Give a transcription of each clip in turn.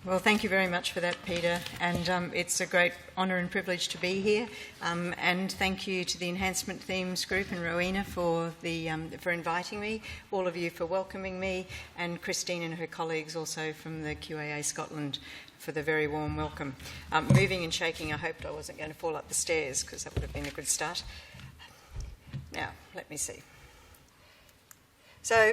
Well, thank you very much for that, Peter, and it's a great honour and privilege to be here. And thank you to the Enhancement Themes Group and Rowena for inviting me, all of you for welcoming me, and Christine and her colleagues also from the QAA Scotland for the very warm welcome. Moving and shaking, I hoped I wasn't going to fall up the stairs because that would have been a good start. Now, let me see. So,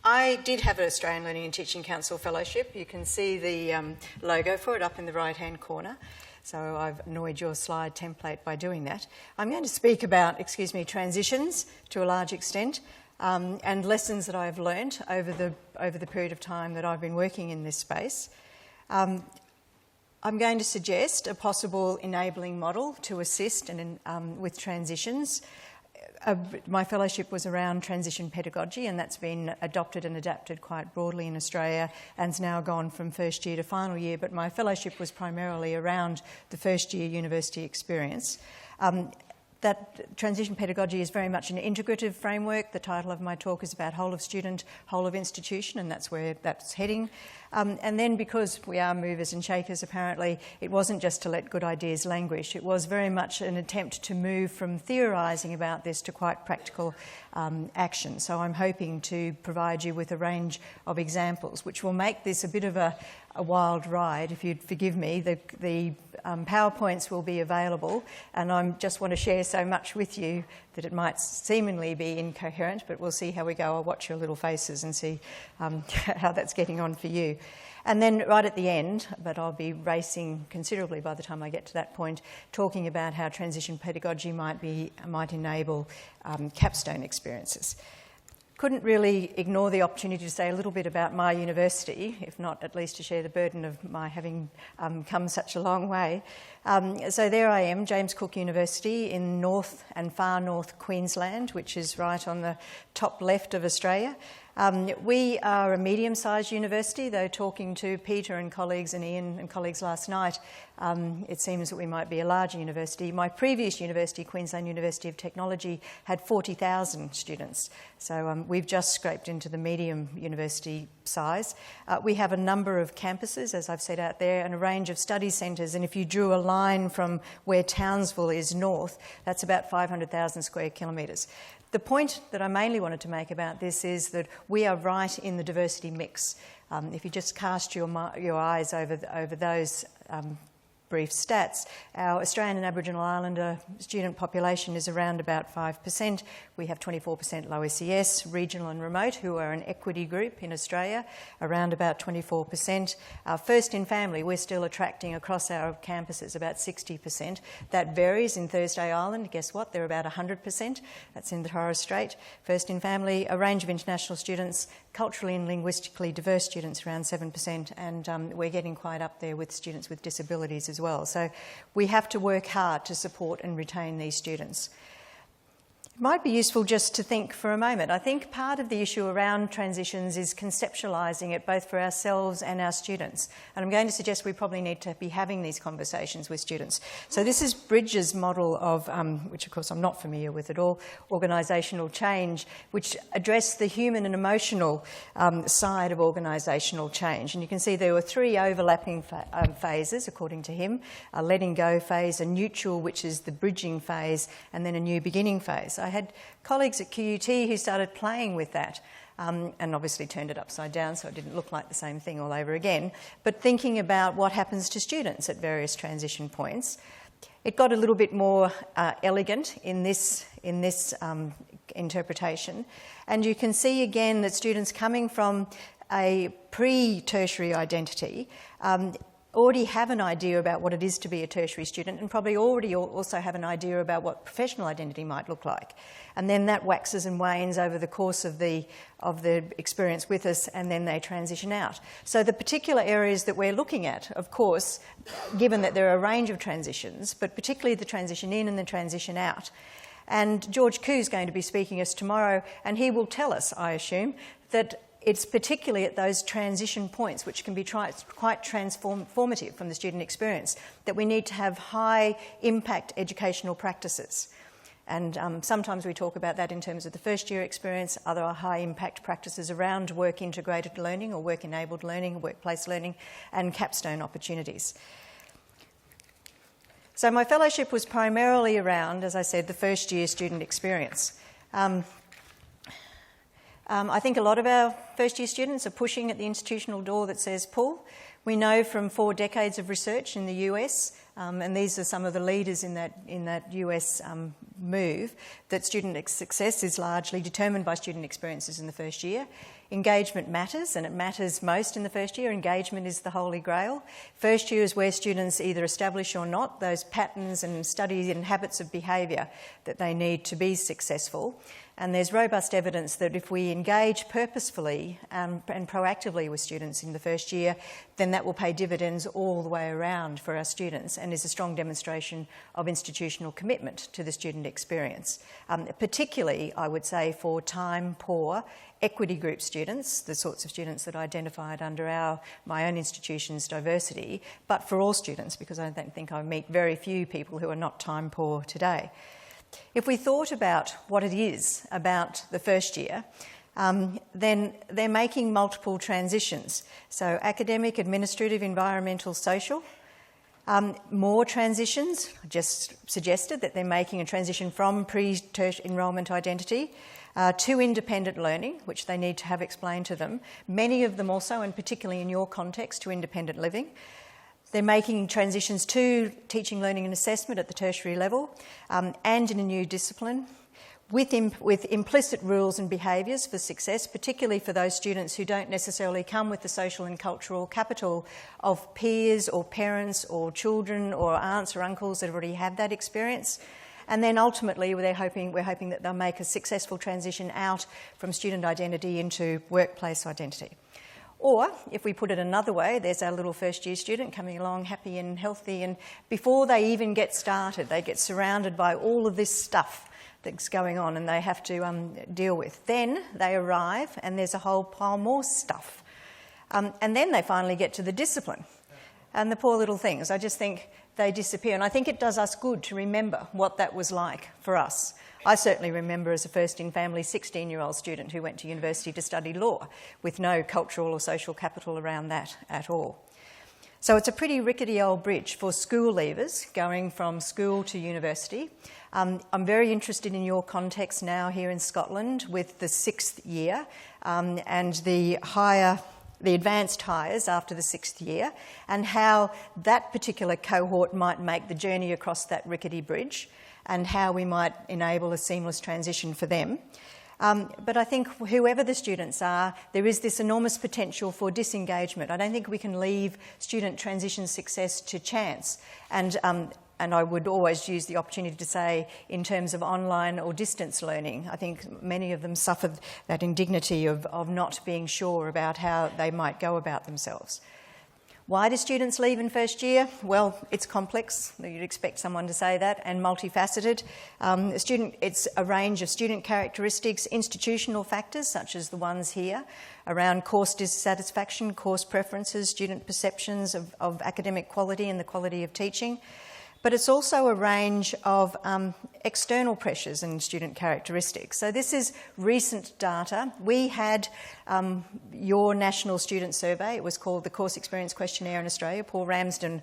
I did have an Australian Learning and Teaching Council Fellowship. You can see the logo for it up in the right-hand corner. So I've annoyed your slide template by doing that. I'm going to speak about, transitions to a large extent, and lessons that I've learnt over the period of time that I've been working in this space. I'm going to suggest a possible enabling model to assist with transitions. My fellowship was around transition pedagogy, and that's been adopted and adapted quite broadly in Australia and has now gone from first year to final year, but my fellowship was primarily around the first year university experience. That transition pedagogy is very much an integrative framework. The title of my talk is about whole of student, whole of institution, and that's where that's heading. And then, because we are movers and shakers apparently, it wasn't just to let good ideas languish. It was very much an attempt to move from theorising about this to quite practical action. So I'm hoping to provide you with a range of examples which will make this a bit of a wild ride, if you'd forgive me. The PowerPoints will be available, and I just want to share so much with you that it might seemingly be incoherent, but we'll see how we go. I'll watch your little faces and see how that's getting on for you. And then right at the end, but I'll be racing considerably by the time I get to that point, talking about how transition pedagogy might enable capstone experiences. Couldn't really ignore the opportunity to say a little bit about my university, if not at least to share the burden of my having come such a long way. So there I am, James Cook University in north and far north Queensland, which is right on the top left of Australia. We are a medium-sized university, though talking to Peter and colleagues and Ian and colleagues last night, it seems that we might be a larger university. My previous university, Queensland University of Technology, had 40,000 students. So we've just scraped into the medium university size. We have a number of campuses, as I've said out there, and a range of study centres. And if you drew a line from where Townsville is north, that's about 500,000 square kilometres. The point that I mainly wanted to make about this is that we are right in the diversity mix. If you just cast your eyes over those brief stats, our Australian and Aboriginal Islander student population is around about 5%. We have 24% low SES, regional and remote, who are an equity group in Australia, around about 24%. First in family, we're still attracting across our campuses about 60%. That varies in Thursday Island. Guess what? They're about 100%. That's in the Torres Strait. First in family, a range of international students, culturally and linguistically diverse students, around 7%, and we're getting quite up there with students with disabilities as well. So we have to work hard to support and retain these students. It might be useful just to think for a moment. I think part of the issue around transitions is conceptualising it both for ourselves and our students. And I'm going to suggest we probably need to be having these conversations with students. So this is Bridges' model of, which of course I'm not familiar with at all, organisational change, which addressed the human and emotional side of organisational change. And you can see there were three overlapping phases, according to him: a letting go phase, a neutral, which is the bridging phase, and then a new beginning phase. I had colleagues at QUT who started playing with that and obviously turned it upside down so it didn't look like the same thing all over again, but thinking about what happens to students at various transition points. It got a little bit more elegant in this interpretation, and you can see again that students coming from a pre-tertiary identity already have an idea about what it is to be a tertiary student, and probably already also have an idea about what professional identity might look like. And then that waxes and wanes over the course of the experience with us, and then they transition out. So the particular areas that we're looking at, of course, given that there are a range of transitions, but particularly the transition in and the transition out. And George Koo is going to be speaking to us tomorrow, and he will tell us, I assume, that it's particularly at those transition points, which can be quite transformative from the student experience, that we need to have high impact educational practices. And sometimes we talk about that in terms of the first year experience, other high impact practices around work integrated learning or work enabled learning, workplace learning, and capstone opportunities. So my fellowship was primarily around, as I said, the first year student experience. I think a lot of our first year students are pushing at the institutional door that says pull. We know from 4 decades of research in the US, and these are some of the leaders in that US move, that student success is largely determined by student experiences in the first year. Engagement matters, and it matters most in the first year. Engagement is the holy grail. First year is where students either establish or not those patterns and studies and habits of behaviour that they need to be successful. And there's robust evidence that if we engage purposefully and proactively with students in the first year, then that will pay dividends all the way around for our students and is a strong demonstration of institutional commitment to the student experience. Particularly, I would say, for time-poor equity group students, the sorts of students that I identified under my own institution's diversity, but for all students, because I don't think I meet very few people who are not time-poor today. If we thought about what it is about the first year, then they're making multiple transitions. So academic, administrative, environmental, social. More transitions, I just suggested that they're making a transition from pre-tertiary enrolment identity to independent learning, which they need to have explained to them. Many of them also, and particularly in your context, to independent living. They're making transitions to teaching, learning and assessment at the tertiary level and in a new discipline with implicit rules and behaviours for success, particularly for those students who don't necessarily come with the social and cultural capital of peers or parents or children or aunts or uncles that already have that experience. And then ultimately we're hoping that they'll make a successful transition out from student identity into workplace identity. Or, if we put it another way, there's our little first year student coming along happy and healthy, and before they even get started, they get surrounded by all of this stuff that's going on and they have to deal with. Then they arrive and there's a whole pile more stuff. And then they finally get to the discipline. And the poor little things, I just think they disappear. And I think it does us good to remember what that was like for us. I certainly remember as a first-in-family 16-year-old student who went to university to study law with no cultural or social capital around that at all. So it's a pretty rickety old bridge for school leavers going from school to university. I'm very interested in your context now here in Scotland with the 6th year and the advanced hires after the 6th year, and how that particular cohort might make the journey across that rickety bridge and how we might enable a seamless transition for them. But I think whoever the students are, there is this enormous potential for disengagement. I don't think we can leave student transition success to chance. And I would always use the opportunity to say, in terms of online or distance learning, I think many of them suffer that indignity of not being sure about how they might go about themselves. Why do students leave in first year? Well, it's complex. You'd expect someone to say that, and multifaceted. It's a range of student characteristics, institutional factors, such as the ones here, around course dissatisfaction, course preferences, student perceptions of academic quality and the quality of teaching. But it's also a range of external pressures and student characteristics. So this is recent data. We had your national student survey. It was called the Course Experience Questionnaire in Australia. Paul Ramsden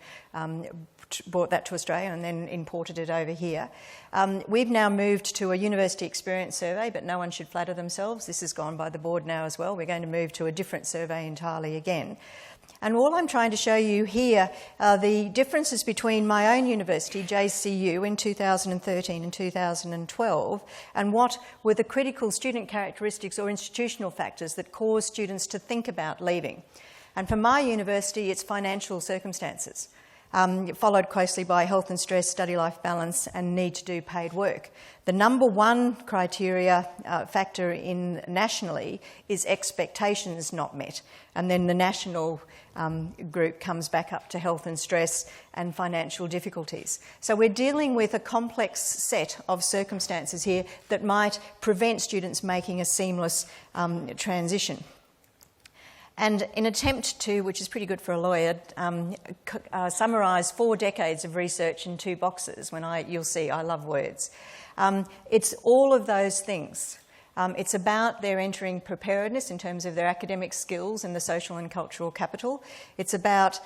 brought that to Australia and then imported it over here. We've now moved to a university experience survey, but no one should flatter themselves. This has gone by the board now as well. We're going to move to a different survey entirely again. And all I'm trying to show you here are the differences between my own university, JCU, in 2013 and 2012, and what were the critical student characteristics or institutional factors that caused students to think about leaving. And for my university, it's financial circumstances, followed closely by health and stress, study-life balance, and need to do paid work. The number one criteria factor nationally is expectations not met, and then the national group comes back up to health and stress and financial difficulties. So we're dealing with a complex set of circumstances here that might prevent students making a seamless transition. And in an attempt to, which is pretty good for a lawyer, summarise 4 decades of research in 2 boxes, you'll see I love words. It's all of those things. It's about their entering preparedness in terms of their academic skills and the social and cultural capital. It's about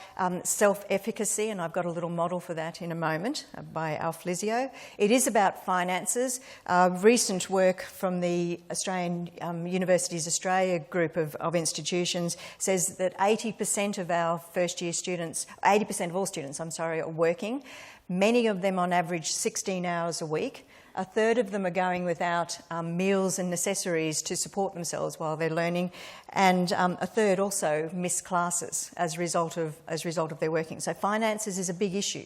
self-efficacy, and I've got a little model for that in a moment by Alf Lizio. It is about finances. Recent work from the Australian Universities Australia group of institutions says that 80% of our first-year students, 80% of all students, are working. Many of them on average 16 hours a week. A third of them are going without meals and necessaries to support themselves while they're learning, and a third also miss classes as a result of their working. So finances is a big issue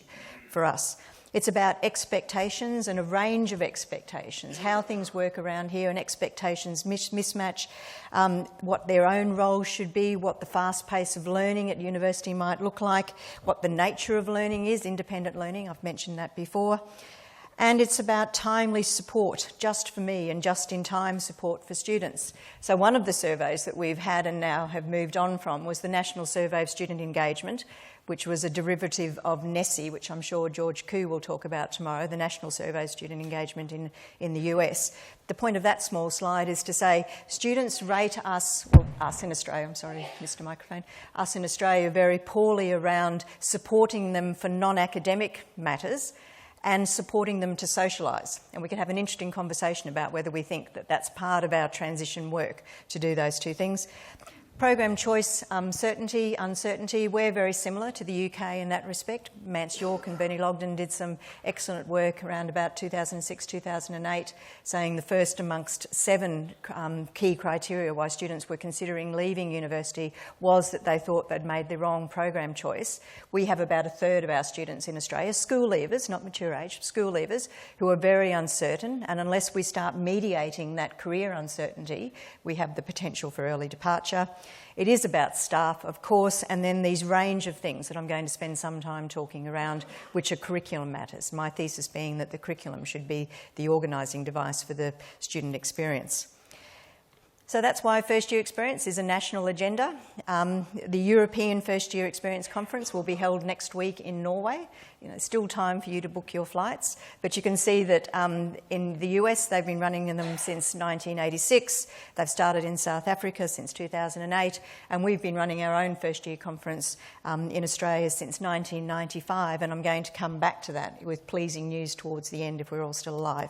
for us. It's about expectations and a range of expectations, how things work around here, and expectations mismatch, what their own role should be, what the fast pace of learning at university might look like, what the nature of learning is, independent learning, I've mentioned that before. And it's about timely support, just for me, and just-in-time support for students. So one of the surveys that we've had and now have moved on from was the National Survey of Student Engagement, which was a derivative of NSE, which I'm sure George Koo will talk about tomorrow, the National Survey of Student Engagement in the US. The point of that small slide is to say students rate us in Australia, Mr. Microphone, us in Australia very poorly around supporting them for non-academic matters and supporting them to socialise. And we can have an interesting conversation about whether we think that that's part of our transition work to do those 2 things. Program choice, certainty, uncertainty, we're very similar to the UK in that respect. Mance York and Bernie Logden did some excellent work around about 2006, 2008, saying the first amongst 7 key criteria why students were considering leaving university was that they thought they'd made the wrong program choice. We have about a third of our students in Australia, school leavers, not mature age, school leavers, who are very uncertain, and unless we start mediating that career uncertainty, we have the potential for early departure. It is about staff, of course, and then these range of things that I'm going to spend some time talking around, which are curriculum matters. My thesis being that the curriculum should be the organising device for the student experience. So that's why First Year Experience is a national agenda. The European First Year Experience Conference will be held next week in Norway. Still time for you to book your flights, but you can see that in the US they've been running them since 1986. They've started in South Africa since 2008, and we've been running our own First Year Conference in Australia since 1995, and I'm going to come back to that with pleasing news towards the end if we're all still alive.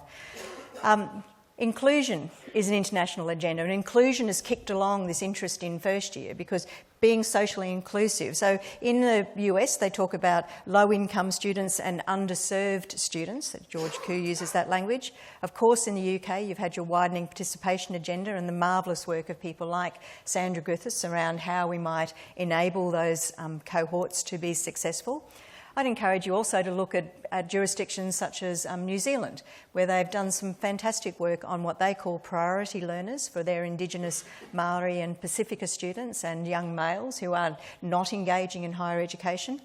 Inclusion is an international agenda, and inclusion has kicked along this interest in first year because being socially inclusive. So in the US, they talk about low-income students and underserved students. George Koo uses that language. Of course, in the UK, you've had your widening participation agenda and the marvellous work of people like Sandra Griffiths around how we might enable those cohorts to be successful. I'd encourage you also to look at jurisdictions such as New Zealand, where they've done some fantastic work on what they call priority learners for their Indigenous Maori and Pacifica students and young males who are not engaging in higher education.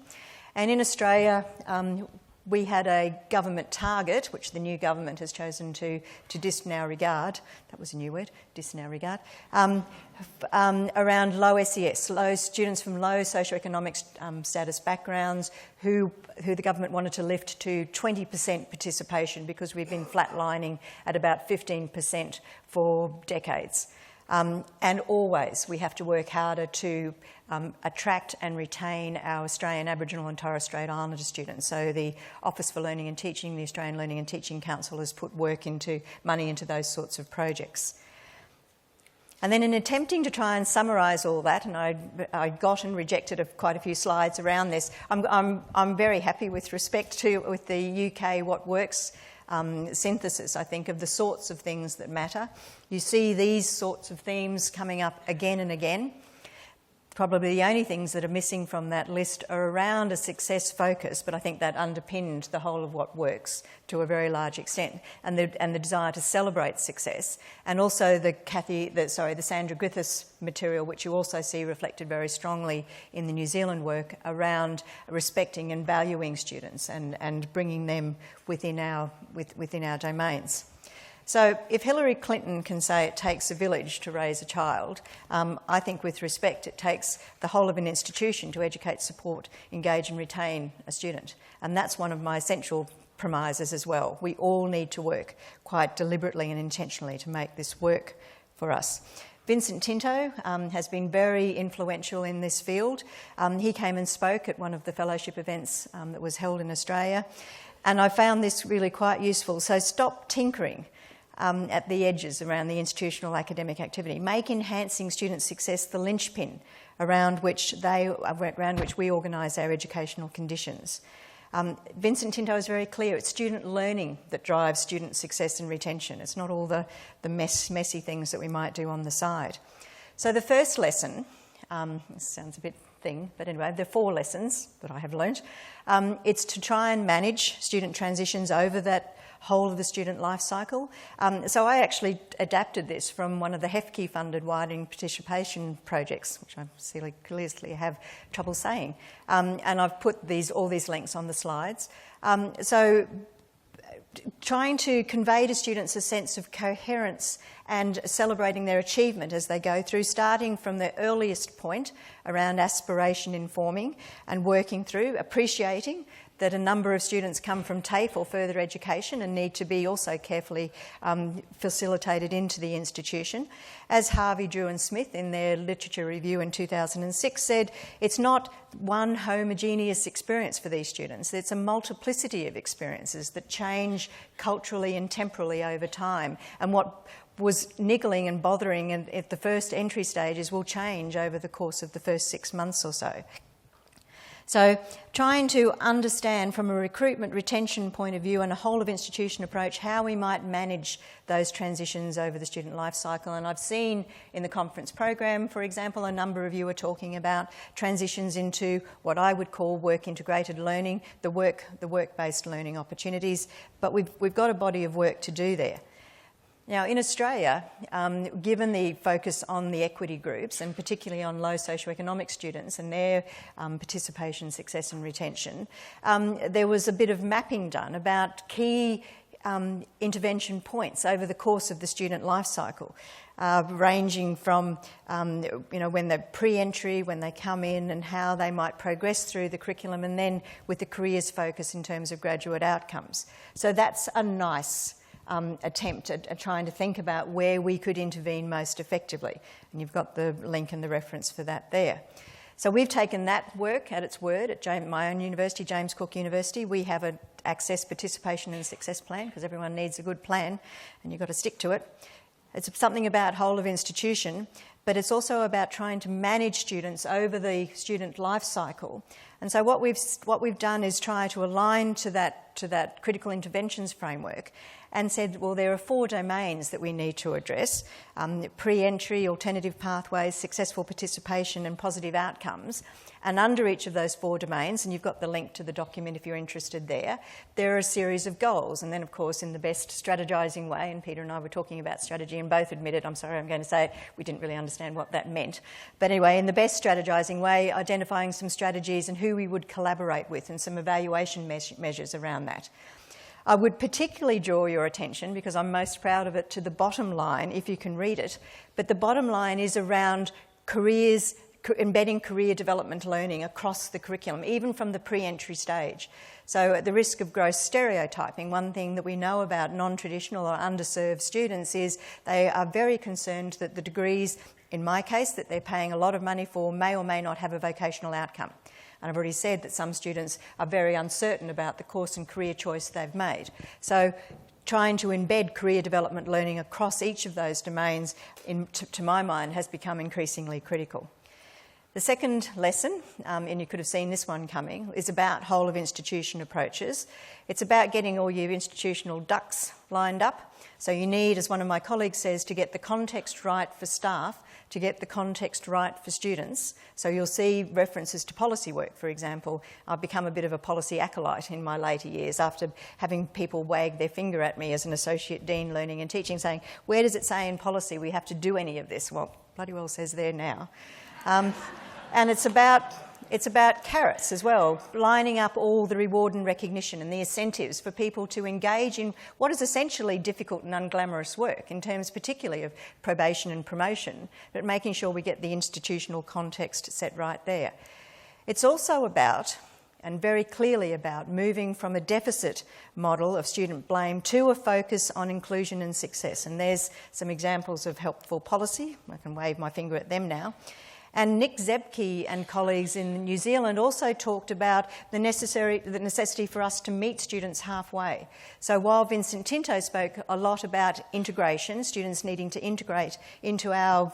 And in Australia, we had a government target, which the new government has chosen to disregard. That was a new word, disregard. Around low SES, low students from low socioeconomic status backgrounds, who the government wanted to lift to 20% participation because we've been flatlining at about 15% for decades. And always we have to work harder to attract and retain our Australian Aboriginal and Torres Strait Islander students. So the Office for Learning and Teaching, the Australian Learning and Teaching Council has put money into those sorts of projects. And then in attempting to try and summarise all that, and I got and rejected quite a few slides around this, I'm very happy with respect to, with the UK What Works synthesis, I think, of the sorts of things that matter. You see these sorts of themes coming up again and again. Probably the only things that are missing from that list are around a success focus, but I think that underpinned the whole of What Works to a very large extent, and the desire to celebrate success, and also the Sandra Griffiths material, which you also see reflected very strongly in the New Zealand work around respecting and valuing students and bringing them within our domains. So if Hillary Clinton can say it takes a village to raise a child, I think with respect it takes the whole of an institution to educate, support, engage and retain a student. And that's one of my central premises as well. We all need to work quite deliberately and intentionally to make this work for us. Vincent Tinto has been very influential in this field. He came and spoke at one of the fellowship events that was held in Australia, and I found this really quite useful. So stop tinkering at the edges around the institutional academic activity. Make enhancing student success the linchpin around which we organise our educational conditions. Vincent Tinto is very clear. It's student learning that drives student success and retention. It's not all the messy things that we might do on the side. So the first lesson, this sounds a bit thing, but anyway, there are 4 lessons that I have learnt. It's to try and manage student transitions over that whole of the student life cycle. So I actually adapted this from one of the HEFKE funded widening participation projects, which I clearly have trouble saying. And I've put all these links on the slides. So trying to convey to students a sense of coherence and celebrating their achievement as they go through, starting from the earliest point around aspiration informing and working through, appreciating that a number of students come from TAFE or further education and need to be also carefully facilitated into the institution. As Harvey, Drew and Smith in their literature review in 2006 said, it's not one homogeneous experience for these students. It's a multiplicity of experiences that change culturally and temporally over time. And what was niggling and bothering at the first entry stages will change over the course of the first 6 months or so. So trying to understand from a recruitment retention point of view and a whole of institution approach how we might manage those transitions over the student life cycle. And I've seen in the conference program, for example, a number of you are talking about transitions into what I would call work integrated learning, the work-based learning opportunities, but we've got a body of work to do there. Now, in Australia, given the focus on the equity groups and particularly on low socioeconomic students and their participation, success and retention, there was a bit of mapping done about key intervention points over the course of the student life cycle, ranging from when they're pre-entry, when they come in and how they might progress through the curriculum, and then with the careers focus in terms of graduate outcomes. So that's a nice attempt at trying to think about where we could intervene most effectively. And you've got the link and the reference for that there. So we've taken that work at its word at my own university, James Cook University. We have an access, participation and success plan because everyone needs a good plan and you've got to stick to it. It's something about whole of institution, but it's also about trying to manage students over the student life cycle. And so what we've done is try to align to that critical interventions framework and said, well, there are 4 domains that we need to address: pre-entry, alternative pathways, successful participation and positive outcomes. And under each of those 4 domains, and you've got the link to the document if you're interested there are a series of goals. And then, of course, in the best strategising way, and Peter and I were talking about strategy and both admitted, I'm sorry, I'm going to say we didn't really understand what that meant. But anyway, in the best strategising way, identifying some strategies and who we would collaborate with and some evaluation measures around that. I would particularly draw your attention, because I'm most proud of it, to the bottom line, if you can read it. But the bottom line is around careers, embedding career development learning across the curriculum, even from the pre-entry stage. So at the risk of gross stereotyping, one thing that we know about non-traditional or underserved students is they are very concerned that the degrees, in my case, that they're paying a lot of money for, may or may not have a vocational outcome. And I've already said that some students are very uncertain about the course and career choice they've made. So trying to embed career development learning across each of those domains, to my mind, has become increasingly critical. The second lesson, and you could have seen this one coming, is about whole of institution approaches. It's about getting all your institutional ducks lined up. So you need, as one of my colleagues says, to get the context right for staff, to get the context right for students. So you'll see references to policy work, for example. I've become a bit of a policy acolyte in my later years after having people wag their finger at me as an Associate Dean Learning and Teaching, saying, where does it say in policy we have to do any of this? Well, bloody well says there now. And it's about It's about carrots as well, lining up all the reward and recognition and the incentives for people to engage in what is essentially difficult and unglamorous work in terms particularly of probation and promotion, but making sure we get the institutional context set right there. It's also about, and very clearly about, moving from a deficit model of student blame to a focus on inclusion and success. And there's some examples of helpful policy. I can wave my finger at them now. And Nick Zebke and colleagues in New Zealand also talked about the necessity for us to meet students halfway. So while Vincent Tinto spoke a lot about integration, students needing to integrate into our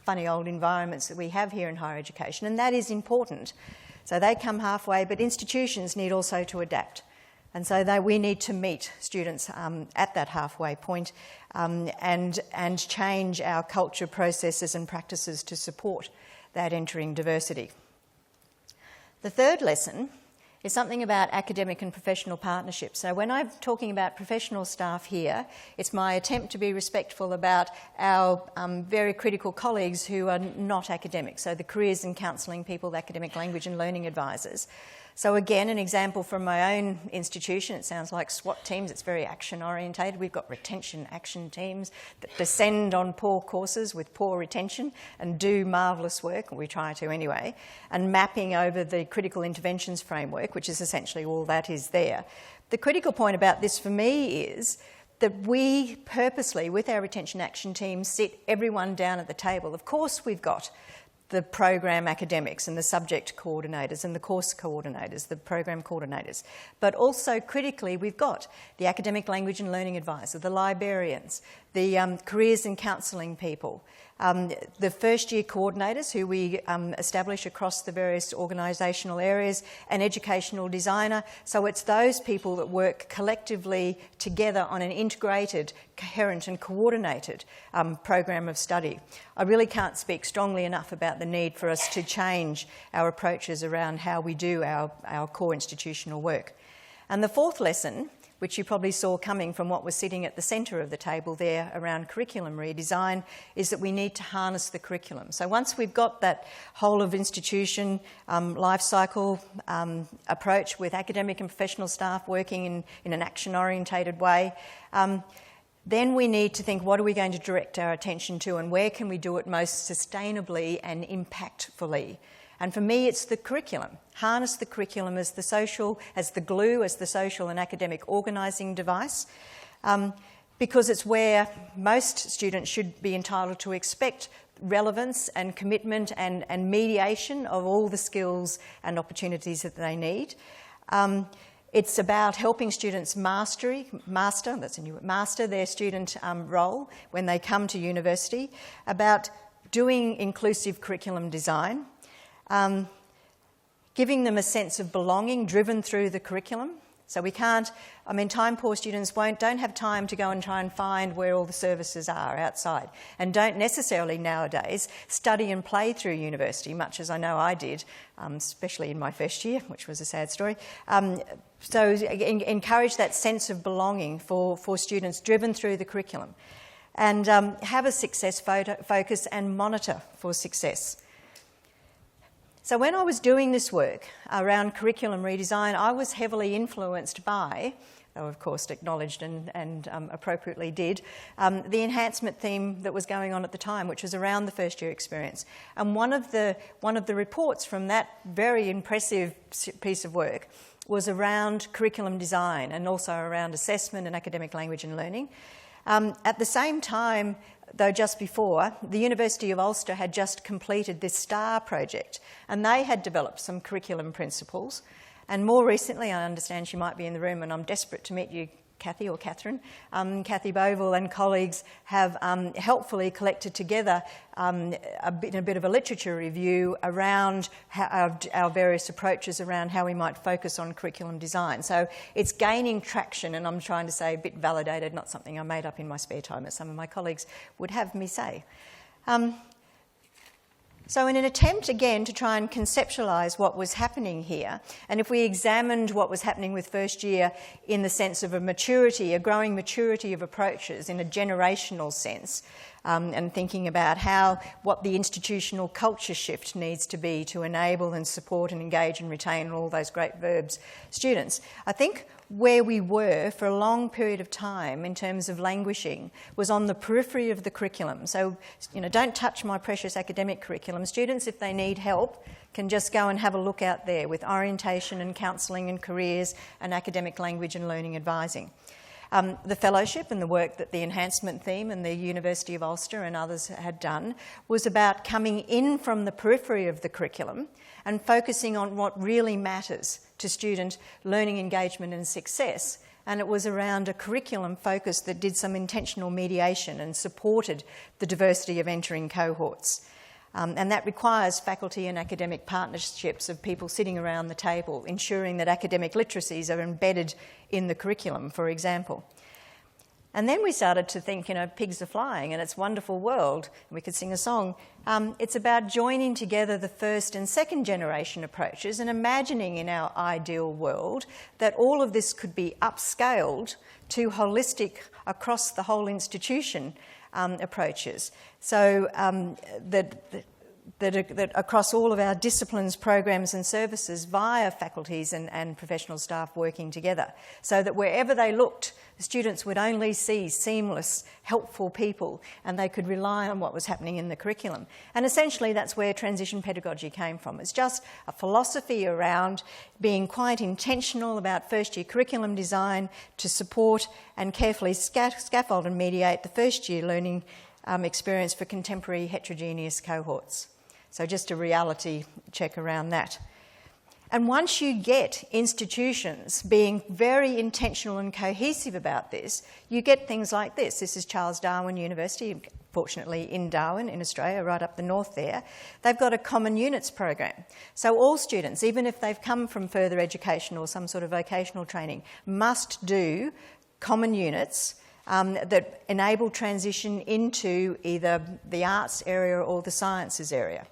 funny old environments that we have here in higher education, and that is important. So they come halfway, but institutions need also to adapt. And so we need to meet students at that halfway point and change our culture, processes and practices to support that entering diversity. The third lesson is something about academic and professional partnerships. So when I'm talking about professional staff here, it's my attempt to be respectful about our very critical colleagues who are not academic, so the careers and counselling people, the academic language and learning advisors. So again, an example from my own institution, it sounds like SWAT teams, it's very action orientated. We've got retention action teams that descend on poor courses with poor retention and do marvellous work, or we try to anyway, and mapping over the critical interventions framework, which is essentially all that is there. The critical point about this for me is that we purposely, with our retention action teams, sit everyone down at the table. Of course we've got the program academics and the subject coordinators and the course coordinators, the program coordinators. But also critically, we've got the academic language and learning advisor, the librarians, the careers and counselling people, the first year coordinators who we establish across the various organisational areas, an educational designer. So it's those people that work collectively together on an integrated, coherent and coordinated program of study. I really can't speak strongly enough about the need for us to change our approaches around how we do our core institutional work. And the fourth lesson, which you probably saw coming from what was sitting at the centre of the table there around curriculum redesign, is that we need to harness the curriculum. So once we've got that whole of institution life cycle approach with academic and professional staff working in an action-orientated way, then we need to think, what are we going to direct our attention to and where can we do it most sustainably and impactfully? And for me, it's the curriculum. Harness the curriculum as the social, as the glue, as the social and academic organising device, because it's where most students should be entitled to expect relevance and commitment and mediation of all the skills and opportunities that they need. It's about helping students master their student role when they come to university, about doing inclusive curriculum design, giving them a sense of belonging driven through the curriculum. So we can't, time-poor students don't have time to go and try and find where all the services are outside, and don't necessarily nowadays study and play through university, much as I know I did, especially in my first year, which was a sad story. So encourage that sense of belonging for students driven through the curriculum, and have a success focus and monitor for success. So when I was doing this work around curriculum redesign, I was heavily influenced by, though of course acknowledged and appropriately did, the enhancement theme that was going on at the time, which was around the first year experience. And one of the reports from that very impressive piece of work was around curriculum design and also around assessment and academic language and learning. At the same time, though just before, the University of Ulster had just completed this STAR project, and they had developed some curriculum principles. And more recently, I understand she might be in the room, and I'm desperate to meet you, Kathy or Catherine. Kathy Bovell and colleagues have helpfully collected together a bit of a literature review around our various approaches around how we might focus on curriculum design. So it's gaining traction, and I'm trying to say a bit validated, not something I made up in my spare time, as some of my colleagues would have me say. So in an attempt, again, to try and conceptualise what was happening here, and if we examined what was happening with first year in the sense of a growing maturity of approaches in a generational sense, and thinking about what the institutional culture shift needs to be to enable and support and engage and retain all those great verbs students. I think where we were for a long period of time in terms of languishing was on the periphery of the curriculum. So, don't touch my precious academic curriculum. Students, if they need help, can just go and have a look out there with orientation and counselling and careers and academic language and learning advising. The fellowship and the work that the enhancement theme and the University of Ulster and others had done was about coming in from the periphery of the curriculum and focusing on what really matters to student learning, engagement and success. And it was around a curriculum focus that did some intentional mediation and supported the diversity of entering cohorts. And that requires faculty and academic partnerships of people sitting around the table, ensuring that academic literacies are embedded in the curriculum, for example. And then we started to think, pigs are flying and it's a wonderful world. We could sing a song. It's about joining together the first and second generation approaches and imagining in our ideal world that all of this could be upscaled to holistic, across the whole institution approaches. So that across all of our disciplines, programs and services via faculties and professional staff working together, so that wherever they looked, the students would only see seamless, helpful people and they could rely on what was happening in the curriculum. And essentially that's where transition pedagogy came from. It's just a philosophy around being quite intentional about first-year curriculum design to support and carefully scaffold and mediate the first-year learning experience for contemporary heterogeneous cohorts. So just a reality check around that. And once you get institutions being very intentional and cohesive about this, you get things like this. This is Charles Darwin University, fortunately in Darwin in Australia, right up the north there. They've got a common units program. So all students, even if they've come from further education or some sort of vocational training, must do common units that enable transition into either the arts area or the sciences area.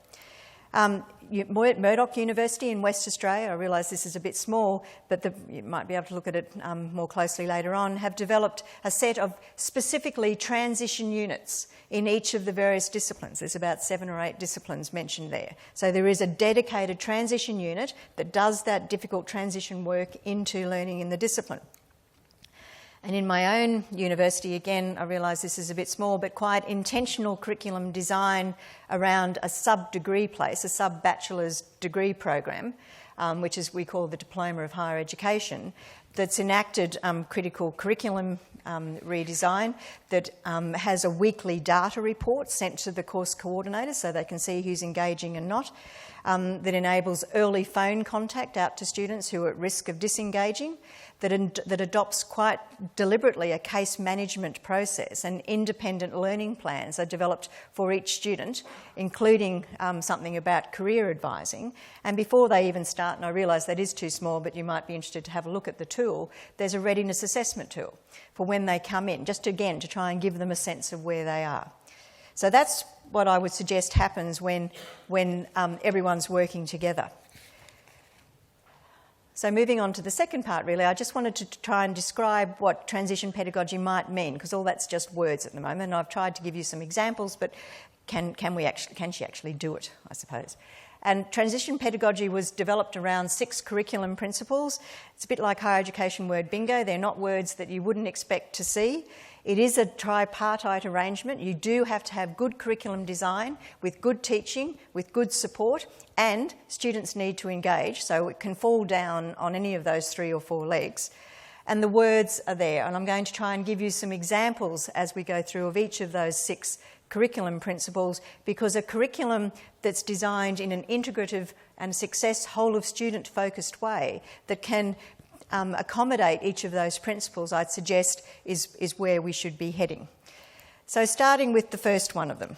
Murdoch University in West Australia, I realise this is a bit small, but you might be able to look at it more closely later on, have developed a set of specifically transition units in each of the various disciplines. There's about 7 or 8 disciplines mentioned there. So there is a dedicated transition unit that does that difficult transition work into learning in the discipline. And in my own university, again, I realise this is a bit small, but quite intentional curriculum design around a sub-degree place, a sub-bachelor's degree program, which is we call the Diploma of Higher Education, that's enacted critical curriculum redesign that has a weekly data report sent to the course coordinators so they can see who's engaging and not, that enables early phone contact out to students who are at risk of disengaging, that adopts quite deliberately a case management process, and independent learning plans are developed for each student, including something about career advising. And before they even start, and I realise that is too small, but you might be interested to have a look at the tool, there's a readiness assessment tool for when they come in, just again to try and give them a sense of where they are. So that's what I would suggest happens when everyone's working together. So moving on to the second part, really, I just wanted to try and describe what transition pedagogy might mean, because all that's just words at the moment. And I've tried to give you some examples, but can she actually do it, I suppose? And transition pedagogy was developed around 6 curriculum principles. It's a bit like higher education word bingo. They're not words that you wouldn't expect to see. It is a tripartite arrangement. You do have to have good curriculum design with good teaching, with good support, and students need to engage, so it can fall down on any of those 3 or 4 legs. And the words are there, and I'm going to try and give you some examples as we go through of each of those 6 curriculum principles, because a curriculum that's designed in an integrative and success whole-of-student focused way that can accommodate each of those principles, I'd suggest is where we should be heading. So starting with the first one of them,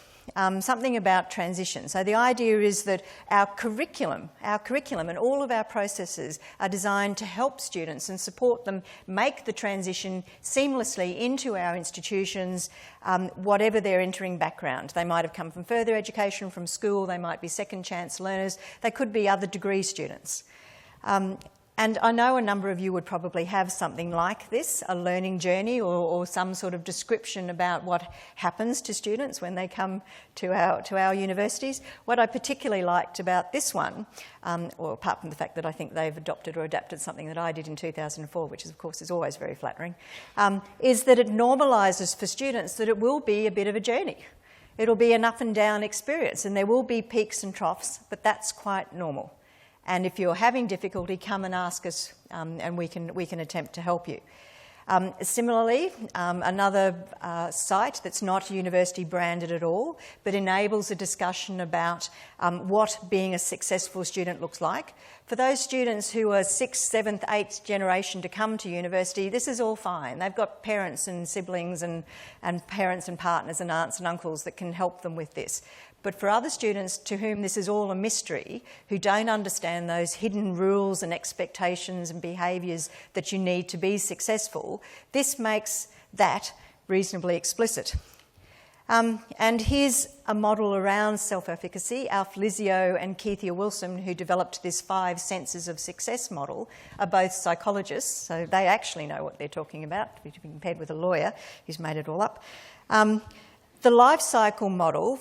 something about transition. So the idea is that our curriculum and all of our processes are designed to help students and support them make the transition seamlessly into our institutions, whatever their entering background. They might have come from further education, from school, they might be second chance learners, they could be other degree students. And I know a number of you would probably have something like this, a learning journey or some sort of description about what happens to students when they come to our universities. What I particularly liked about this one, or apart from the fact that I think they've adopted or adapted something that I did in 2004, which is, of course is always very flattering, is that it normalises for students that it will be a bit of a journey. It'll be an up and down experience, and there will be peaks and troughs, but that's quite normal. And if you're having difficulty, come and ask us, and we can attempt to help you. Similarly, another site that's not university branded at all, but enables a discussion about what being a successful student looks like. For those students who are 6th, 7th, 8th generation to come to university, this is all fine. They've got parents and siblings and parents and partners and aunts and uncles that can help them with this. But for other students to whom this is all a mystery, who don't understand those hidden rules and expectations and behaviours that you need to be successful, this makes that reasonably explicit. And here's a model around self-efficacy. Alf Lizio and Keithia Wilson, who developed this 5 senses of success model, are both psychologists, so they actually know what they're talking about, to be compared with a lawyer who's made it all up. The life cycle model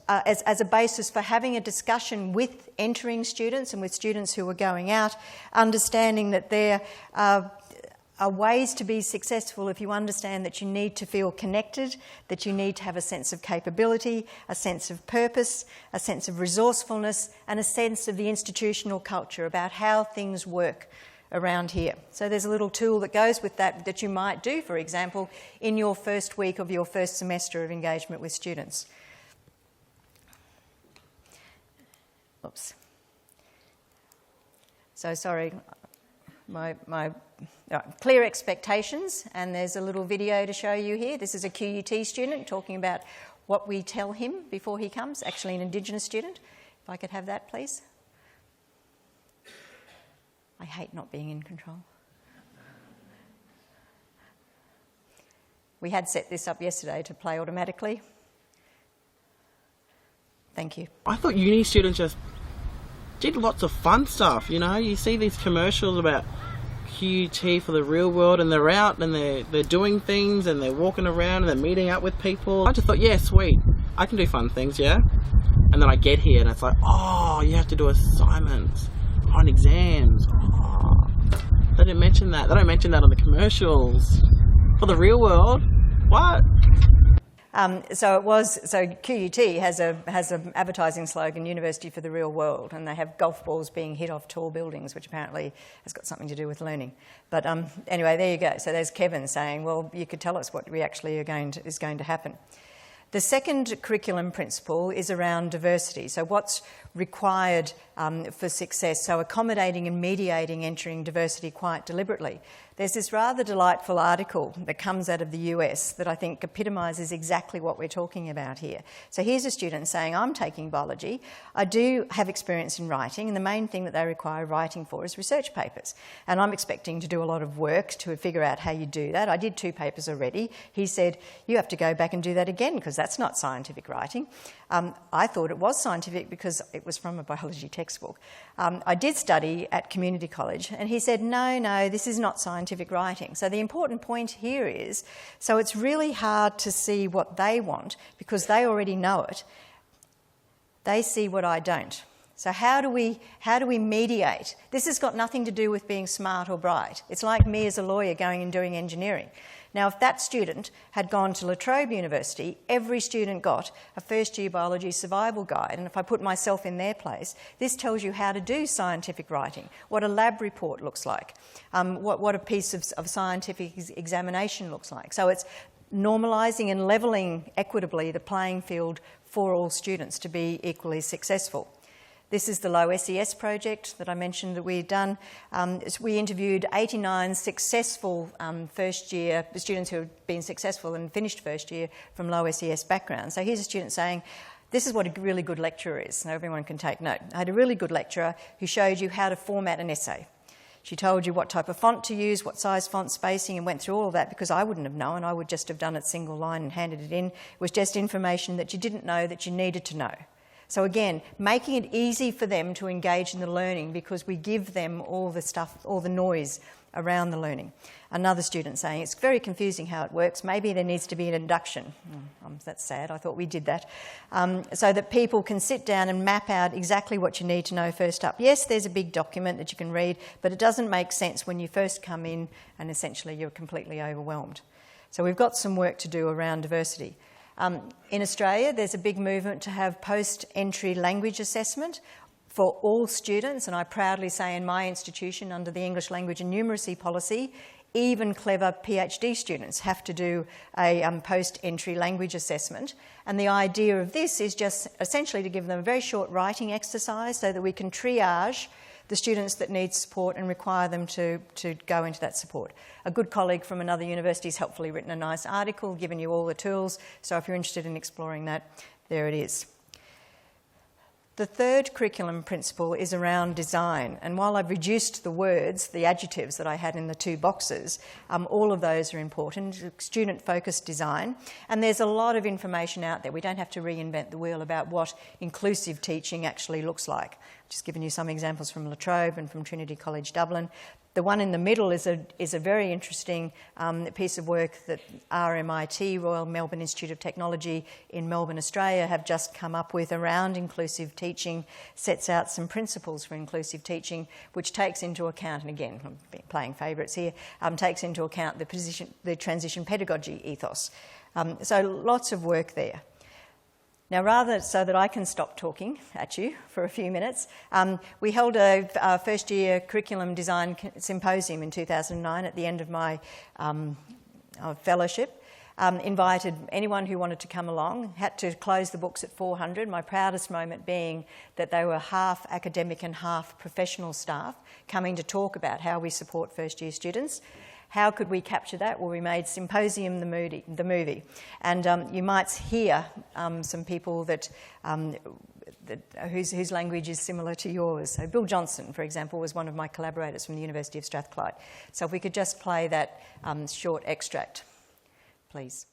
as a basis for having a discussion with entering students and with students who are going out, understanding that there are ways to be successful if you understand that you need to feel connected, that you need to have a sense of capability, a sense of purpose, a sense of resourcefulness, and a sense of the institutional culture about how things work around here. So there's a little tool that goes with that you might do, for example, in your first week of your first semester of engagement with students. Oops. So sorry, clear expectations, and there's a little video to show you here. This is a QUT student talking about what we tell him before he comes, actually an Indigenous student. If I could have that, please. I hate not being in control. We had set this up yesterday to play automatically. Thank you. I thought uni students just did lots of fun stuff, you know. You see these commercials about QUT for the real world, and they're out and they're doing things and they're walking around and they're meeting up with people. I just thought, yeah, sweet, I can do fun things, yeah. And then I get here and it's like, oh, you have to do assignments on exams. Oh, they didn't mention that. They don't mention that on the commercials. For the real world, what? So QUT has an advertising slogan, University for the Real World, and they have golf balls being hit off tall buildings, which apparently has got something to do with learning. But anyway, there you go. So there's Kevin saying, well, you could tell us what we actually is going to happen. The second curriculum principle is around diversity. So what's required for success? So accommodating and mediating entering diversity quite deliberately. There's this rather delightful article that comes out of the US that I think epitomises exactly what we're talking about here. So here's a student saying, I'm taking biology. I do have experience in writing, and the main thing that they require writing for is research papers. And I'm expecting to do a lot of work to figure out how you do that. I did 2 papers already. He said, you have to go back and do that again because that's not scientific writing. I thought it was scientific because it was from a biology textbook. I did study at community college, and he said, no, this is not scientific writing. So the important point here is, so it's really hard to see what they want because they already know it. They see what I don't. So how do we mediate? This has got nothing to do with being smart or bright. It's like me as a lawyer going and doing engineering. Now, if that student had gone to La Trobe University, every student got a first-year biology survival guide. And if I put myself in their place, this tells you how to do scientific writing, what a lab report looks like, what a piece of scientific examination looks like. So it's normalising and levelling equitably the playing field for all students to be equally successful. This is the Low SES project that I mentioned that we'd done. We interviewed 89 successful first-year students who have been successful and finished first year from low SES backgrounds. So here's a student saying, this is what a really good lecturer is. Now everyone can take note. I had a really good lecturer who showed you how to format an essay. She told you what type of font to use, what size font spacing, and went through all of that because I wouldn't have known. I would just have done it single line and handed it in. It was just information that you didn't know that you needed to know. So again, making it easy for them to engage in the learning because we give them all the stuff, all the noise around the learning. Another student saying, it's very confusing how it works, maybe there needs to be an induction. That's sad, I thought we did that. So that people can sit down and map out exactly what you need to know first up. Yes, there's a big document that you can read, but it doesn't make sense when you first come in and essentially you're completely overwhelmed. So we've got some work to do around diversity. In Australia, there's a big movement to have post-entry language assessment for all students, and I proudly say in my institution, under the English language and numeracy policy, even clever PhD students have to do a post-entry language assessment. And the idea of this is just essentially to give them a very short writing exercise so that we can triage the students that need support and require them to go into that support. A good colleague from another university has helpfully written a nice article, given you all the tools, so if you're interested in exploring that, there it is. The third curriculum principle is around design, and while I've reduced the words, the adjectives that I had in the two boxes, all of those are important. Student-focused design, and there's a lot of information out there. We don't have to reinvent the wheel about what inclusive teaching actually looks like. I've just given you some examples from La Trobe and from Trinity College Dublin. The one in the middle is a very interesting piece of work that RMIT, Royal Melbourne Institute of Technology in Melbourne, Australia, have just come up with around inclusive teaching, sets out some principles for inclusive teaching, which takes into account, and again, I'm playing favourites here, takes into account the transition pedagogy ethos. So lots of work there. Now, rather so that I can stop talking at you for a few minutes, we held a first-year curriculum design symposium in 2009 at the end of my fellowship. Invited anyone who wanted to come along, had to close the books at 400, my proudest moment being that they were half academic and half professional staff coming to talk about how we support first-year students. How could we capture that? Well, we made Symposium the movie. And you might hear some people whose language is similar to yours. So Bill Johnson, for example, was one of my collaborators from the University of Strathclyde. So if we could just play that short extract, please.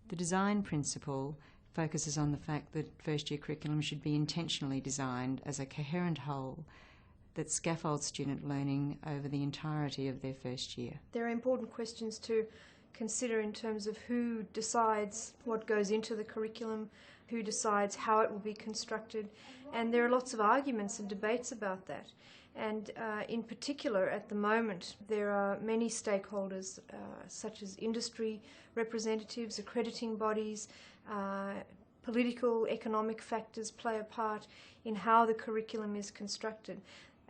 The design principle focuses on the fact that first-year curriculum should be intentionally designed as a coherent whole that scaffolds student learning over the entirety of their first year. There are important questions to consider in terms of who decides what goes into the curriculum, who decides how it will be constructed, and there are lots of arguments and debates about that. And in particular, at the moment, there are many stakeholders, such as industry representatives, accrediting bodies, political, economic factors play a part in how the curriculum is constructed.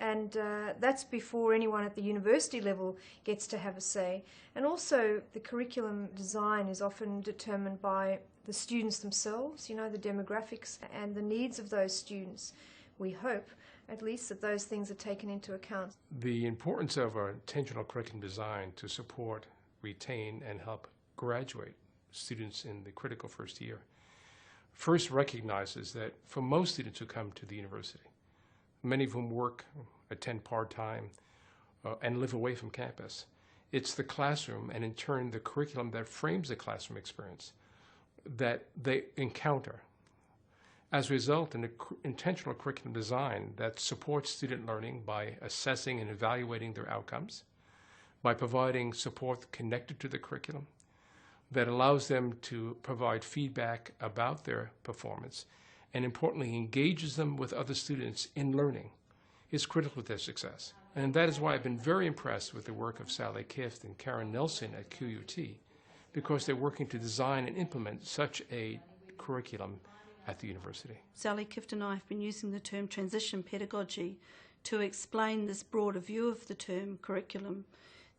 And that's before anyone at the university level gets to have a say. And also, the curriculum design is often determined by the students themselves, you know, the demographics and the needs of those students. We hope at least that those things are taken into account. The importance of our intentional curriculum design to support, retain, and help graduate students in the critical first year first recognizes that for most students who come to the university, many of whom work, attend part-time, and live away from campus, it's the classroom and in turn the curriculum that frames the classroom experience that they encounter. As a result, an intentional curriculum design that supports student learning by assessing and evaluating their outcomes, by providing support connected to the curriculum, that allows them to provide feedback about their performance, and importantly, engages them with other students in learning, is critical to their success. And that is why I've been very impressed with the work of Sally Kift and Karen Nelson at QUT, because they're working to design and implement such a curriculum at the university. Sally Kift and I have been using the term transition pedagogy to explain this broader view of the term curriculum,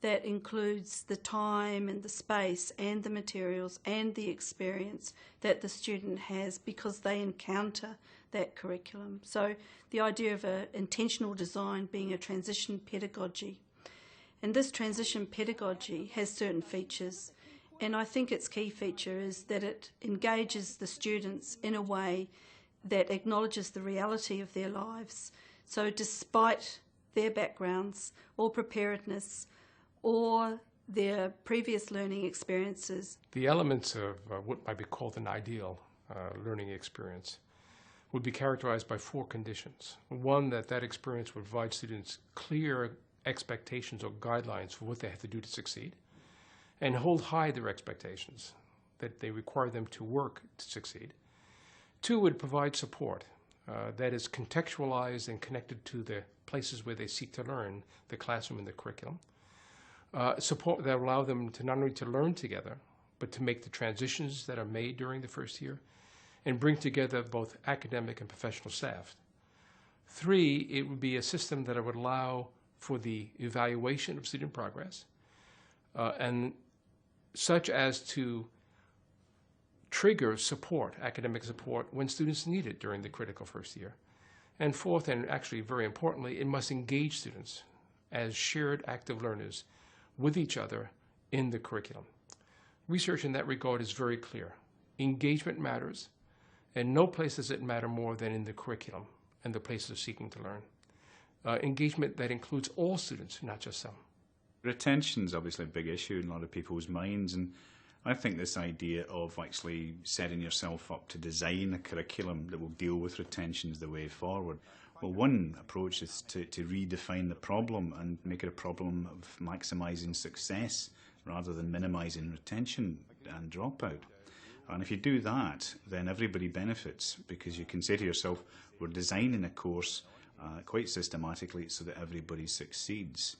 that includes the time and the space and the materials and the experience that the student has because they encounter that curriculum. So the idea of an intentional design being a transition pedagogy. And this transition pedagogy has certain features, and I think its key feature is that it engages the students in a way that acknowledges the reality of their lives. So despite their backgrounds or preparedness or their previous learning experiences. The elements of what might be called an ideal learning experience would be characterized by 4 conditions. One, that experience would provide students clear expectations or guidelines for what they have to do to succeed, and hold high their expectations, that they require them to work to succeed. 2, would provide support that is contextualized and connected to the places where they seek to learn, the classroom and the curriculum. Support that allow them to not only to learn together, but to make the transitions that are made during the first year, and bring together both academic and professional staff. 3, it would be a system that would allow for the evaluation of student progress, and such as to trigger support, academic support, when students need it during the critical first year. And 4th, and actually very importantly, it must engage students as shared active learners with each other in the curriculum. Research in that regard is very clear. Engagement matters, and no place does it matter more than in the curriculum and the places of seeking to learn. Engagement that includes all students, not just some. Retention's obviously a big issue in a lot of people's minds, and I think this idea of actually setting yourself up to design a curriculum that will deal with retention is the way forward. Well, one approach is to redefine the problem and make it a problem of maximising success rather than minimising retention and dropout. And if you do that, then everybody benefits, because you can say to yourself, we're designing a course quite systematically so that everybody succeeds.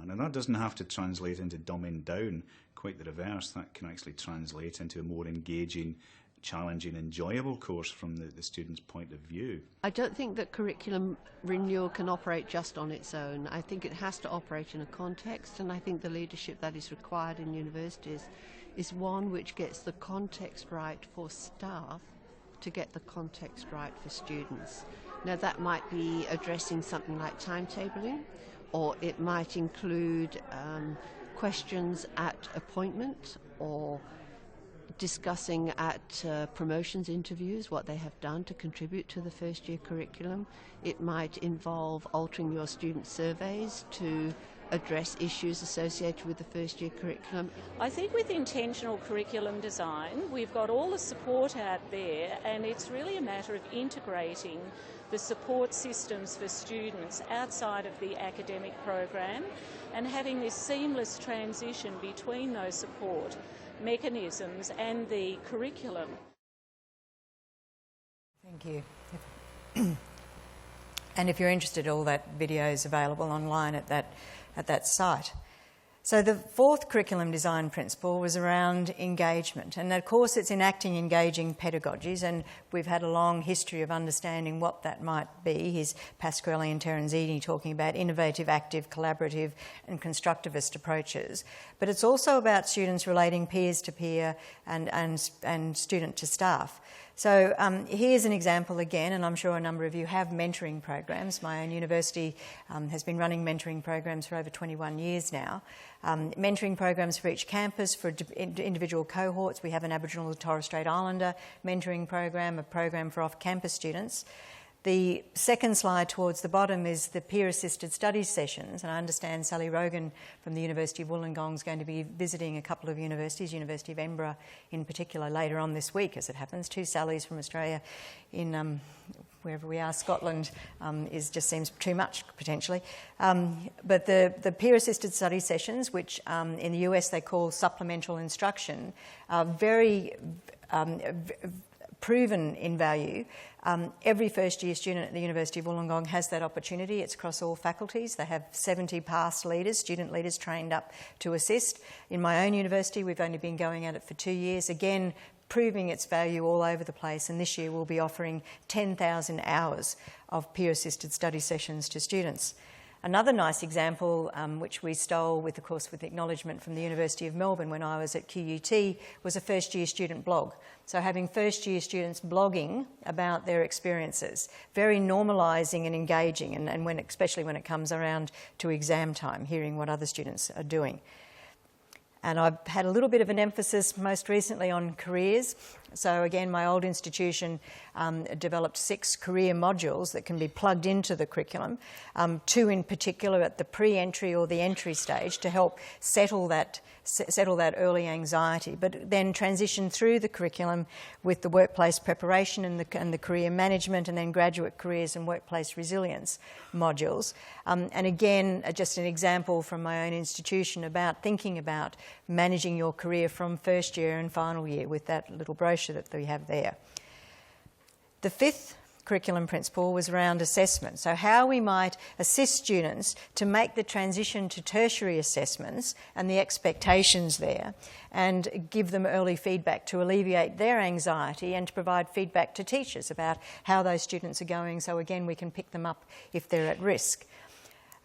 And that doesn't have to translate into dumbing down, quite the reverse. That can actually translate into a more engaging, challenging, enjoyable course from the student's point of view. I don't think that curriculum renewal can operate just on its own. I think it has to operate in a context, and I think the leadership that is required in universities is one which gets the context right for staff to get the context right for students. Now that might be addressing something like timetabling, or it might include questions at appointment, or discussing at promotions interviews what they have done to contribute to the first year curriculum. It might involve altering your student surveys to address issues associated with the first year curriculum. I think with intentional curriculum design, we've got all the support out there, and it's really a matter of integrating the support systems for students outside of the academic program and having this seamless transition between those support mechanisms and the curriculum. Thank you. And if you're interested, all that video is available online at that site. So the 4th curriculum design principle was around engagement, and of course it's enacting engaging pedagogies, and we've had a long history of understanding what that might be. Here's Pasquale and Terenzini talking about innovative, active, collaborative and constructivist approaches. But it's also about students relating peers to peer and student to staff. So here's an example again, and I'm sure a number of you have mentoring programs. My own university has been running mentoring programs for over 21 years now. Mentoring programs for each campus, for individual cohorts. We have an Aboriginal and Torres Strait Islander mentoring program, a program for off-campus students. The second slide towards the bottom is the peer-assisted studies sessions, and I understand Sally Rogan from the University of Wollongong is going to be visiting a couple of universities, University of Edinburgh in particular, later on this week, as it happens. 2 Sallys from Australia in wherever we are, Scotland, just seems too much, potentially. But the peer-assisted study sessions, which in the US they call supplemental instruction, are very proven in value. Every first-year student at the University of Wollongong has that opportunity. It's across all faculties. They have 70 past leaders, student leaders trained up to assist. In my own university, we've only been going at it for 2 years, again, proving its value all over the place, and this year we'll be offering 10,000 hours of peer-assisted study sessions to students. Another nice example, which we stole with acknowledgement from the University of Melbourne when I was at QUT, was a first-year student blog. So having first-year students blogging about their experiences, very normalising and engaging, and especially when it comes around to exam time, hearing what other students are doing. And I've had a little bit of an emphasis most recently on careers. So again, my old institution developed 6 career modules that can be plugged into the curriculum, 2 in particular at the pre-entry or the entry stage to help settle that early anxiety, but then transition through the curriculum with the workplace preparation and the career management, and then graduate careers and workplace resilience modules. And again, just an example from my own institution about thinking about managing your career from first year and final year with that little brochure that we have there. The 5th curriculum principle was around assessment. So how we might assist students to make the transition to tertiary assessments and the expectations there, and give them early feedback to alleviate their anxiety and to provide feedback to teachers about how those students are going, so again we can pick them up if they're at risk.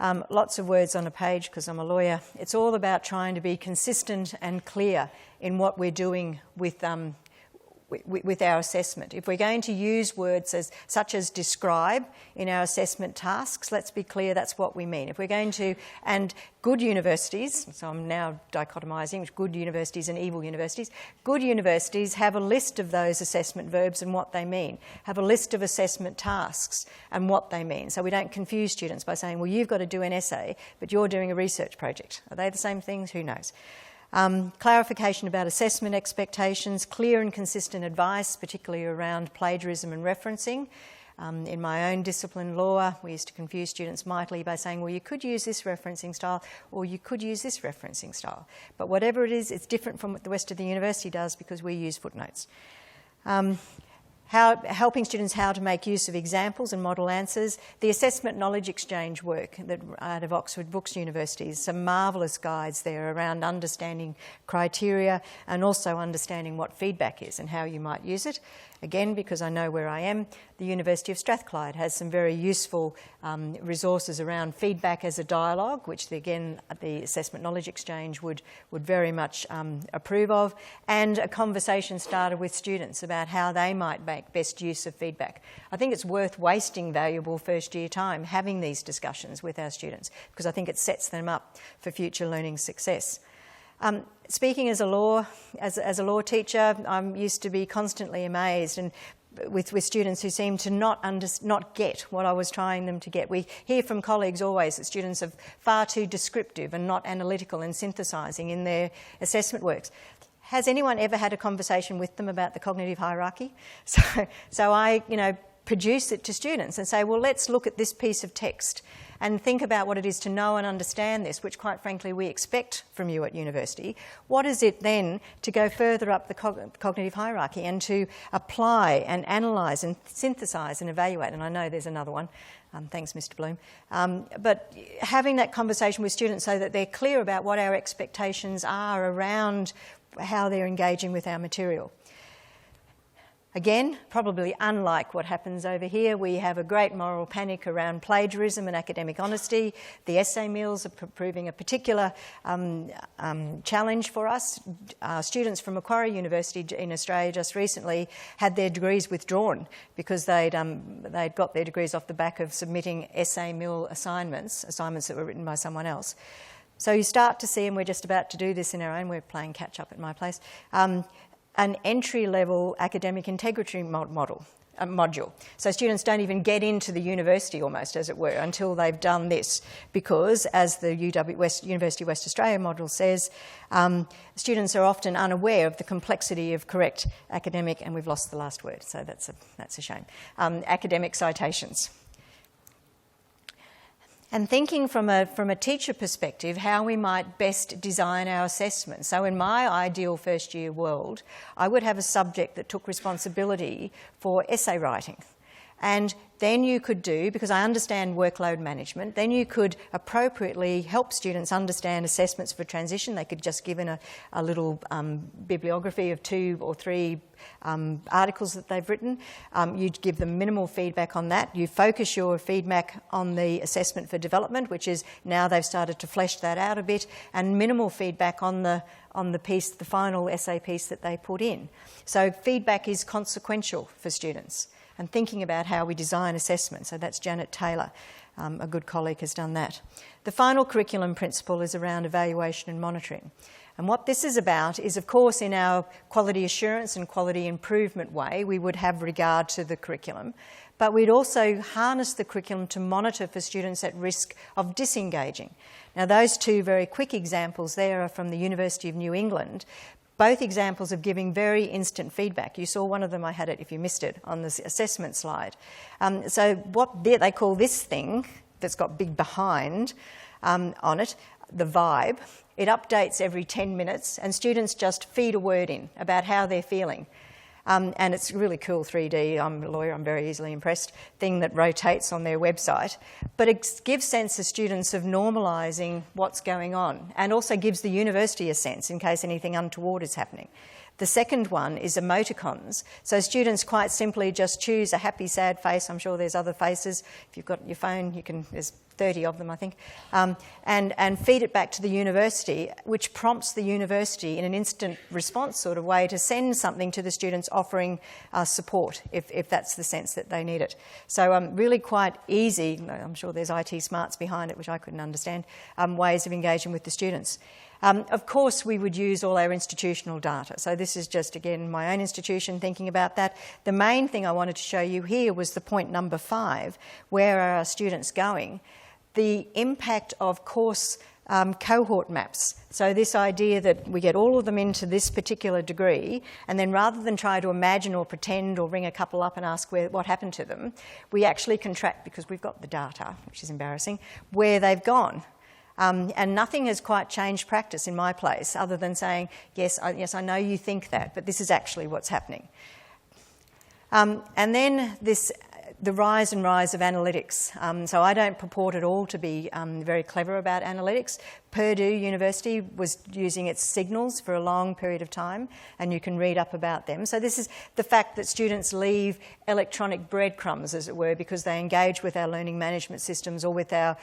Lots of words on a page because I'm a lawyer. It's all about trying to be consistent and clear in what we're doing with our assessment. If we're going to use words such as describe in our assessment tasks, let's be clear that's what we mean. If we're going to, and good universities, so I'm now dichotomising good universities and evil universities, good universities have a list of those assessment verbs and what they mean, have a list of assessment tasks and what they mean. So we don't confuse students by saying, well, you've got to do an essay, but you're doing a research project. Are they the same things? Who knows? Clarification about assessment expectations, clear and consistent advice, particularly around plagiarism and referencing. In my own discipline, law, we used to confuse students mightily by saying, well, you could use this referencing style or you could use this referencing style. But whatever it is, it's different from what the rest of the university does because we use footnotes. Helping students how to make use of examples and model answers. The assessment knowledge exchange work that out of Oxford Brookes University, some marvellous guides there around understanding criteria and also understanding what feedback is and how you might use it. Again, because I know where I am, the University of Strathclyde has some very useful resources around feedback as a dialogue, which again the Assessment Knowledge Exchange would very much approve of, and a conversation starter with students about how they might make best use of feedback. I think it's worth wasting valuable first year time having these discussions with our students because I think it sets them up for future learning success. Speaking as a law teacher, I'm used to be constantly amazed and with students who seem to not get what I was trying them to get. We hear from colleagues always that students are far too descriptive and not analytical and synthesising in their assessment works. Has anyone ever had a conversation with them about the cognitive hierarchy? So I, produce it to students and say, well, let's look at this piece of text and think about what it is to know and understand this, which quite frankly we expect from you at university. What is it then to go further up the cognitive hierarchy and to apply and analyse and synthesise and evaluate? And I know there's another one. Thanks, Mr. Bloom. But having that conversation with students so that they're clear about what our expectations are around how they're engaging with our material. Again, probably unlike what happens over here, we have a great moral panic around plagiarism and academic honesty. The essay mills are proving a particular challenge for us. Students from Macquarie University in Australia just recently had their degrees withdrawn because they'd got their degrees off the back of submitting essay mill assignments that were written by someone else. So you start to see, and we're just about to do this in our own, we're playing catch up at my place, an entry-level academic integrity module. So students don't even get into the university almost, as it were, until they've done this because, as the University of West Australia module says, students are often unaware of the complexity of correct academic, and we've lost the last word, so that's a shame, academic citations. And thinking from a teacher perspective, how we might best design our assessment. So in my ideal first year world, I would have a subject that took responsibility for essay writing. And then you could do, because I understand workload management, then you could appropriately help students understand assessments for transition. They could just give in a little bibliography of 2 or 3 articles that they've written. You'd give them minimal feedback on that. You focus your feedback on the assessment for development, which is now they've started to flesh that out a bit, and minimal feedback on the piece, the final essay piece that they put in. So feedback is consequential for students, and thinking about how we design assessment. So that's Janet Taylor, a good colleague, has done that. The final curriculum principle is around evaluation and monitoring. And what this is about is, of course, in our quality assurance and quality improvement way, we would have regard to the curriculum, but we'd also harness the curriculum to monitor for students at risk of disengaging. Now, those 2 very quick examples there are from the University of New England, both examples of giving very instant feedback. You saw one of them, I had it, if you missed it, on the assessment slide. So what they call this thing that's got big behind on it, the vibe, it updates every 10 minutes and students just feed a word in about how they're feeling. And it's really cool 3D, I'm a lawyer, I'm very easily impressed, thing that rotates on their website. But it gives sense to students of normalising what's going on, and also gives the university a sense in case anything untoward is happening. The second one is emoticons. So students quite simply just choose a happy, sad face. I'm sure there's other faces. If you've got your phone, there's 30 of them, I think, and feed it back to the university, which prompts the university in an instant response sort of way to send something to the students offering support if that's the sense that they need it. So really quite easy, I'm sure there's IT smarts behind it, which I couldn't understand, ways of engaging with the students. Of course, we would use all our institutional data. So this is just, again, my own institution thinking about that. The main thing I wanted to show you here was the point number 5, where are our students going? The impact of course cohort maps. So this idea that we get all of them into this particular degree, and then rather than try to imagine or pretend or ring a couple up and ask what happened to them, we actually can track, because we've got the data, which is embarrassing, where they've gone. And nothing has quite changed practice in my place other than saying, yes, I know you think that, but this is actually what's happening. And then the rise of analytics. So I don't purport at all to be very clever about analytics. Purdue University was using its signals for a long period of time, and you can read up about them. So this is the fact that students leave electronic breadcrumbs, as it were, because they engage with our learning management systems or with our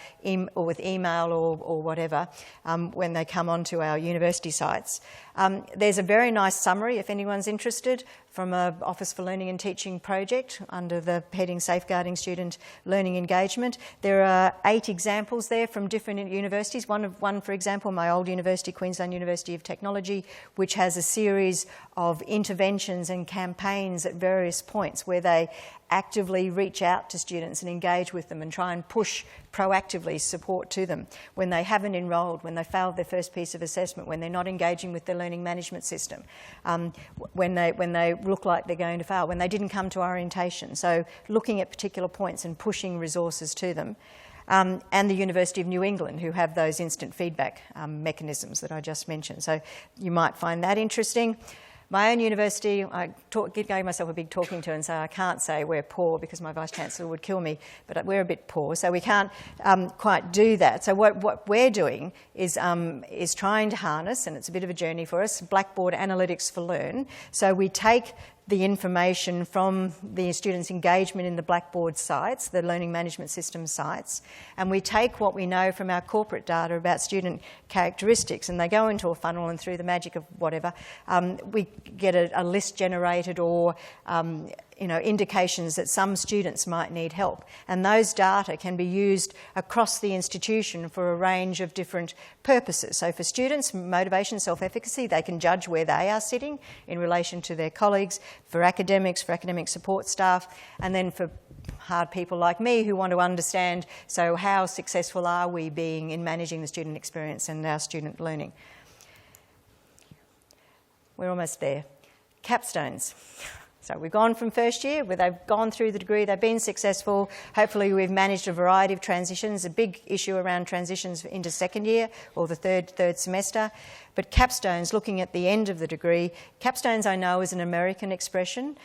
with email or whatever when they come onto our university sites. There's a very nice summary, if anyone's interested, from an Office for Learning and Teaching project under the heading Safeguarding Student Learning Engagement. There are 8 examples there from different universities. One, for example, my old university, Queensland University of Technology, which has a series of interventions and campaigns at various points where they actively reach out to students and engage with them and try and push proactively support to them when they haven't enrolled, when they failed their first piece of assessment, when they're not engaging with their learning management system, when they look like they're going to fail, when they didn't come to orientation. So looking at particular points and pushing resources to them. And the University of New England, who have those instant feedback mechanisms that I just mentioned. So you might find that interesting. My own university, I gave myself a big talking to and say I can't say we're poor because my Vice-Chancellor would kill me, but we're a bit poor, so we can't quite do that. So what we're doing is trying to harness, and it's a bit of a journey for us, Blackboard Analytics for Learn. So we take the information from the students' engagement in the Blackboard sites, the learning management system sites, and we take what we know from our corporate data about student characteristics, and they go into a funnel, and through the magic of whatever, we get a list generated or indications that some students might need help. And those data can be used across the institution for a range of different purposes. So for students, motivation, self-efficacy, they can judge where they are sitting in relation to their colleagues. For academics, for academic support staff, and then for hard people like me who want to understand, so how successful are we being in managing the student experience and our student learning? We're almost there. Capstones. So we've gone from first year, where they've gone through the degree, they've been successful. Hopefully we've managed a variety of transitions, a big issue around transitions into second year or the third semester. But capstones, looking at the end of the degree, capstones I know is an American expression.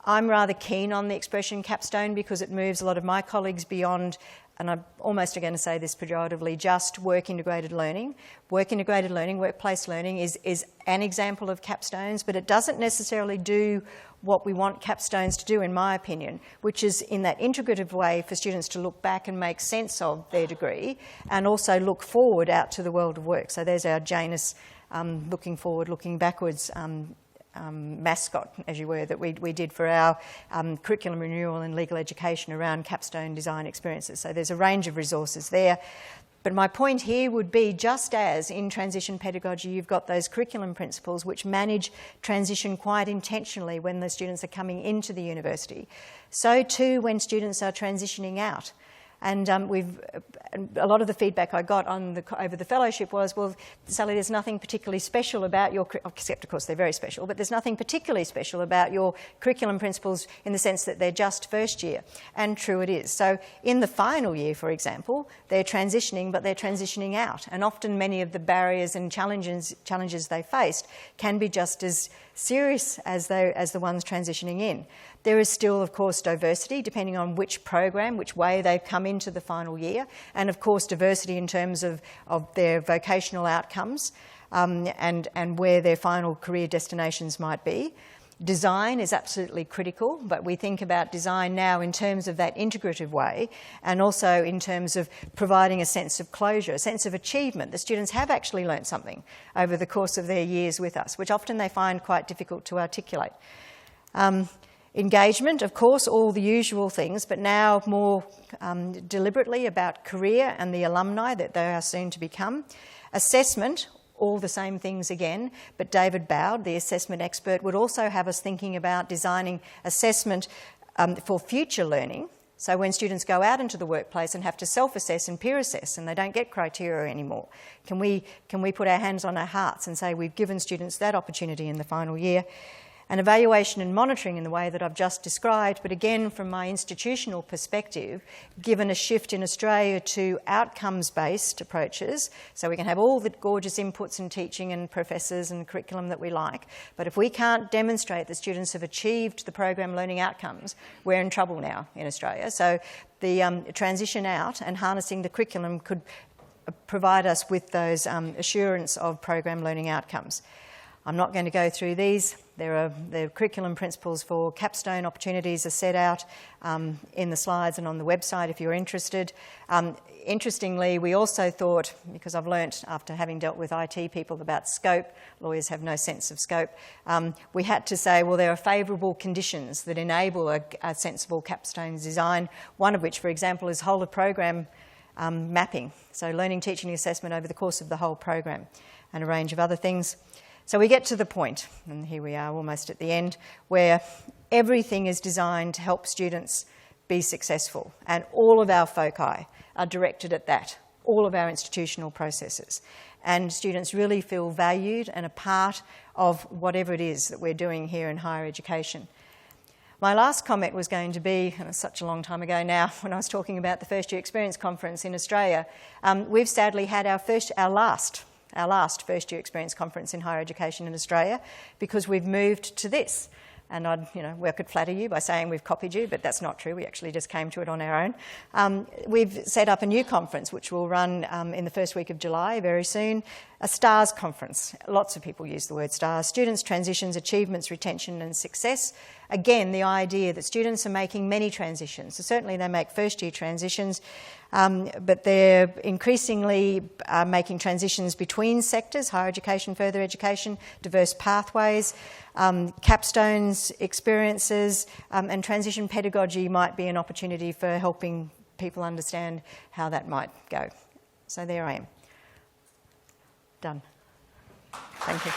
I'm rather keen on the expression capstone because it moves a lot of my colleagues beyond, and I'm almost going to say this pejoratively, just work-integrated learning. Work-integrated learning, workplace learning is an example of capstones, but it doesn't necessarily do what we want capstones to do, in my opinion, which is in that integrative way for students to look back and make sense of their degree and also look forward out to the world of work. So there's our Janus looking forward, looking backwards mascot, as you were, that we did for our curriculum renewal and legal education around capstone design experiences. So there's a range of resources there. But my point here would be, just as in transition pedagogy you've got those curriculum principles which manage transition quite intentionally when the students are coming into the university, so too when students are transitioning out. And a lot of the feedback I got over the fellowship was, well, Sally, there's nothing particularly special about your, except of course they're very special, but there's nothing particularly special about your curriculum principles in the sense that they're just first year. And true it is. So in the final year, for example, they're transitioning, but they're transitioning out. And often many of the barriers and challenges they faced can be just as serious as the ones transitioning in. There is still, of course, diversity depending on which program, which way they've come into the final year, and of course diversity in terms of their vocational outcomes and where their final career destinations might be. Design is absolutely critical, but we think about design now in terms of that integrative way and also in terms of providing a sense of closure, a sense of achievement. The students have actually learnt something over the course of their years with us, which often they find quite difficult to articulate. Engagement, of course, all the usual things, but now more deliberately about career and the alumni that they are soon to become. Assessment, all the same things again, but David Bowd, the assessment expert, would also have us thinking about designing assessment for future learning. So when students go out into the workplace and have to self-assess and peer assess and they don't get criteria anymore, can we put our hands on our hearts and say we've given students that opportunity in the final year? And evaluation and monitoring in the way that I've just described, but again from my institutional perspective, given a shift in Australia to outcomes-based approaches, so we can have all the gorgeous inputs in teaching and professors and curriculum that we like, but if we can't demonstrate that students have achieved the program learning outcomes, we're in trouble now in Australia. So the transition out and harnessing the curriculum could provide us with those assurance of program learning outcomes. I'm not going to go through these. The curriculum principles for capstone opportunities are set out in the slides and on the website if you're interested. Interestingly, we also thought, because I've learnt after having dealt with IT people about scope, lawyers have no sense of scope, we had to say, well, there are favourable conditions that enable a sensible capstone design, one of which, for example, is whole of program mapping, so learning, teaching, assessment over the course of the whole program, and a range of other things. So we get to the point, and here we are almost at the end, where everything is designed to help students be successful, and all of our foci are directed at that, all of our institutional processes. And students really feel valued and a part of whatever it is that we're doing here in higher education. My last comment was going to be, and it's such a long time ago now, when I was talking about the First Year Experience Conference in Australia, we've sadly had our last First Year Experience Conference in higher education in Australia because we've moved to this. And I could flatter you by saying we've copied you, but that's not true. We actually just came to it on our own. We've set up a new conference which will run in the first week of July very soon, a STARS conference. Lots of people use the word STARS. Students, Transitions, Achievements, Retention and Success. Again, the idea that students are making many transitions. So certainly they make first year transitions, but they're increasingly making transitions between sectors, higher education, further education, diverse pathways, capstones, experiences, and transition pedagogy might be an opportunity for helping people understand how that might go. So there I am. Done. Thank you.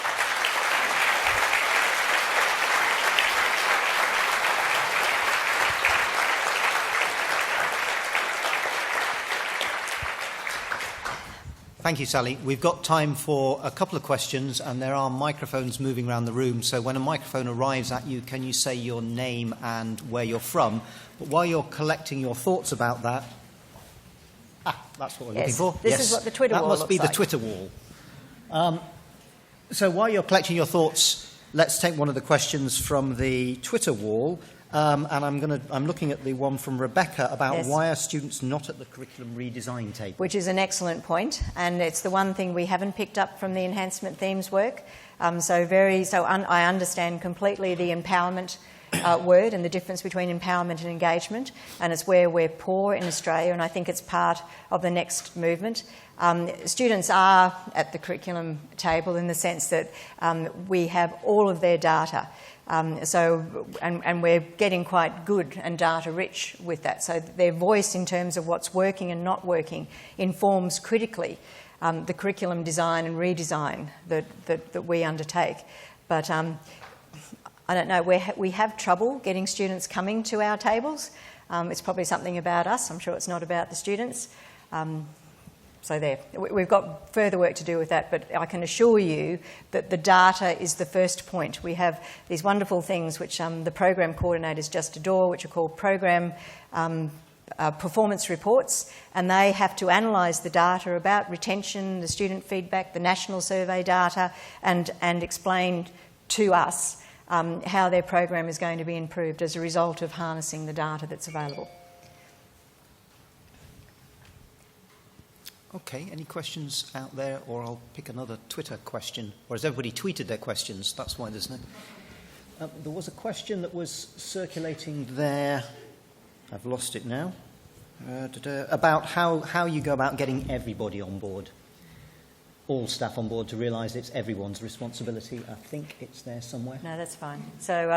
Thank you, Sally. We've got time for a couple of questions, and there are microphones moving around the room. So when a microphone arrives at you, can you say your name and where you're from? But while you're collecting your thoughts about that... that's what we're looking for. This is what the Twitter wall looks like. That must be the Twitter wall. So while you're collecting your thoughts let's take one of the questions from the Twitter wall. And I'm looking at the one from Rebecca about Yes. why are students not at the curriculum redesign table? Which is an excellent point, and it's the one thing we haven't picked up from the enhancement themes work. I understand completely the empowerment word and the difference between empowerment and engagement, and it's where we're poor in Australia, and I think it's part of the next movement. Students are at the curriculum table in the sense that we have all of their data. And we're getting quite good and data-rich with that. So their voice in terms of what's working and not working informs critically the curriculum design and redesign that we undertake. But I don't know, we have trouble getting students coming to our tables. It's probably something about us. I'm sure it's not about the students. So there, we've got further work to do with that, but I can assure you that the data is the first point. We have these wonderful things which the program coordinators just adore, which are called program performance reports, and they have to analyse the data about retention, the student feedback, the national survey data, and explain to us how their program is going to be improved as a result of harnessing the data that's available. Okay, any questions out there, or I'll pick another Twitter question. Or has everybody tweeted their questions? That's why there's no... there was a question that was circulating there. I've lost it now. About how you go about getting everybody on board, all staff on board, to realise it's everyone's responsibility. I think it's there somewhere. No, that's fine. So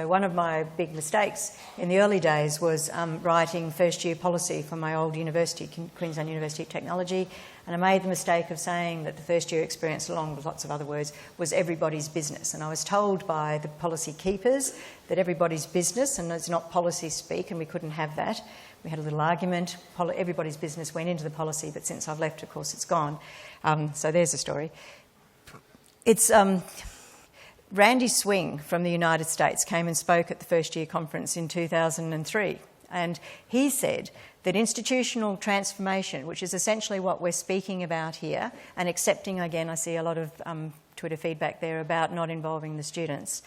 one of my big mistakes in the early days was writing first-year policy for my old university, Queensland University of Technology, and I made the mistake of saying that the first-year experience, along with lots of other words, was everybody's business. And I was told by the policy keepers that everybody's business, and it's not policy speak, and we couldn't have that. We had a little argument. Everybody's business went into the policy, but since I've left, of course, it's gone. So there's a story. It's Randy Swing from the United States came and spoke at the first year conference in 2003, and he said that institutional transformation, which is essentially what we're speaking about here, and accepting, again, I see a lot of Twitter feedback there about not involving the students,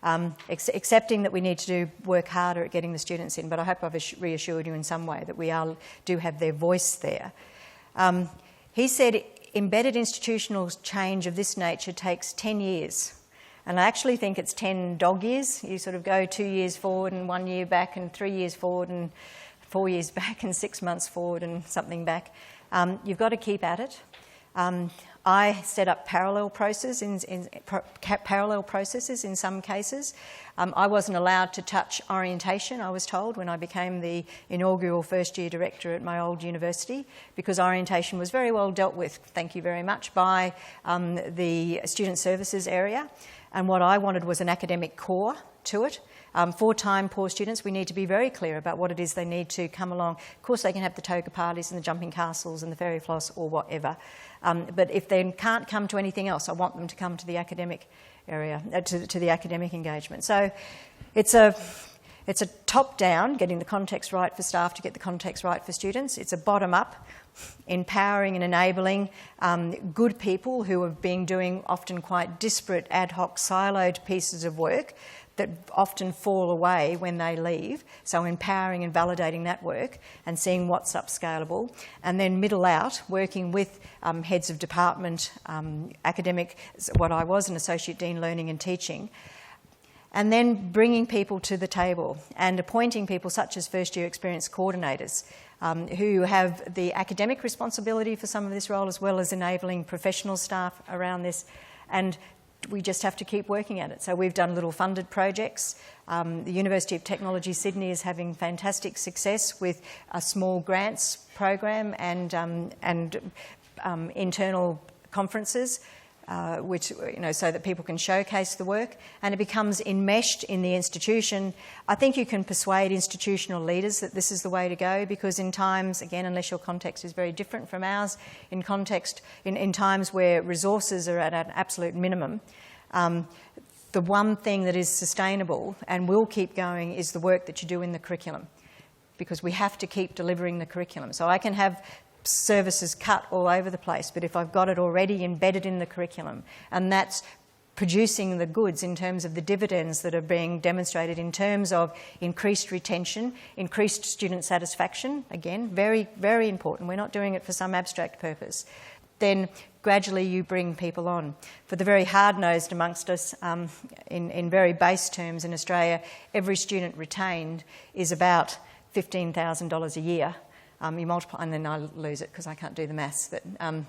accepting that we need to work harder at getting the students in, but I hope I've reassured you in some way that we do have their voice there. He said embedded institutional change of this nature takes 10 years. And I actually think it's 10 dog years. You sort of go 2 years forward and 1 year back, and 3 years forward and 4 years back, and 6 months forward and something back. You've got to keep at it. I set up parallel processes in some cases. I wasn't allowed to touch orientation, I was told, when I became the inaugural first-year director at my old university, because orientation was very well dealt with, thank you very much, by the student services area. And what I wanted was an academic core to it. For time poor students, we need to be very clear about what it is they need to come along. Of course, they can have the toga parties and the jumping castles and the fairy floss or whatever. But if they can't come to anything else, I want them to come to the academic area, to the academic engagement. So it's a top-down, getting the context right for staff to get the context right for students. It's a bottom-up, empowering and enabling good people who have been doing often quite disparate, ad hoc, siloed pieces of work that often fall away when they leave. So empowering and validating that work and seeing what's upscalable. And then middle out, working with heads of department, academic, what I was, an Associate Dean Learning and Teaching, and then bringing people to the table and appointing people such as first-year experience coordinators who have the academic responsibility for some of this role, as well as enabling professional staff around this. And we just have to keep working at it. So we've done little funded projects. The University of Technology Sydney is having fantastic success with a small grants program and internal conferences, which, so that people can showcase the work, and it becomes enmeshed in the institution. I think you can persuade institutional leaders that this is the way to go, because in times, again, unless your context is very different from ours, in times where resources are at an absolute minimum, the one thing that is sustainable and will keep going is the work that you do in the curriculum, because we have to keep delivering the curriculum. So I can have services cut all over the place, but if I've got it already embedded in the curriculum, and that's producing the goods in terms of the dividends that are being demonstrated in terms of increased retention, increased student satisfaction, again, very, very important. We're not doing it for some abstract purpose. Then gradually you bring people on. For the very hard-nosed amongst us, in very base terms in Australia, every student retained is about $15,000 a year. You multiply, and then I lose it because I can't do the maths, but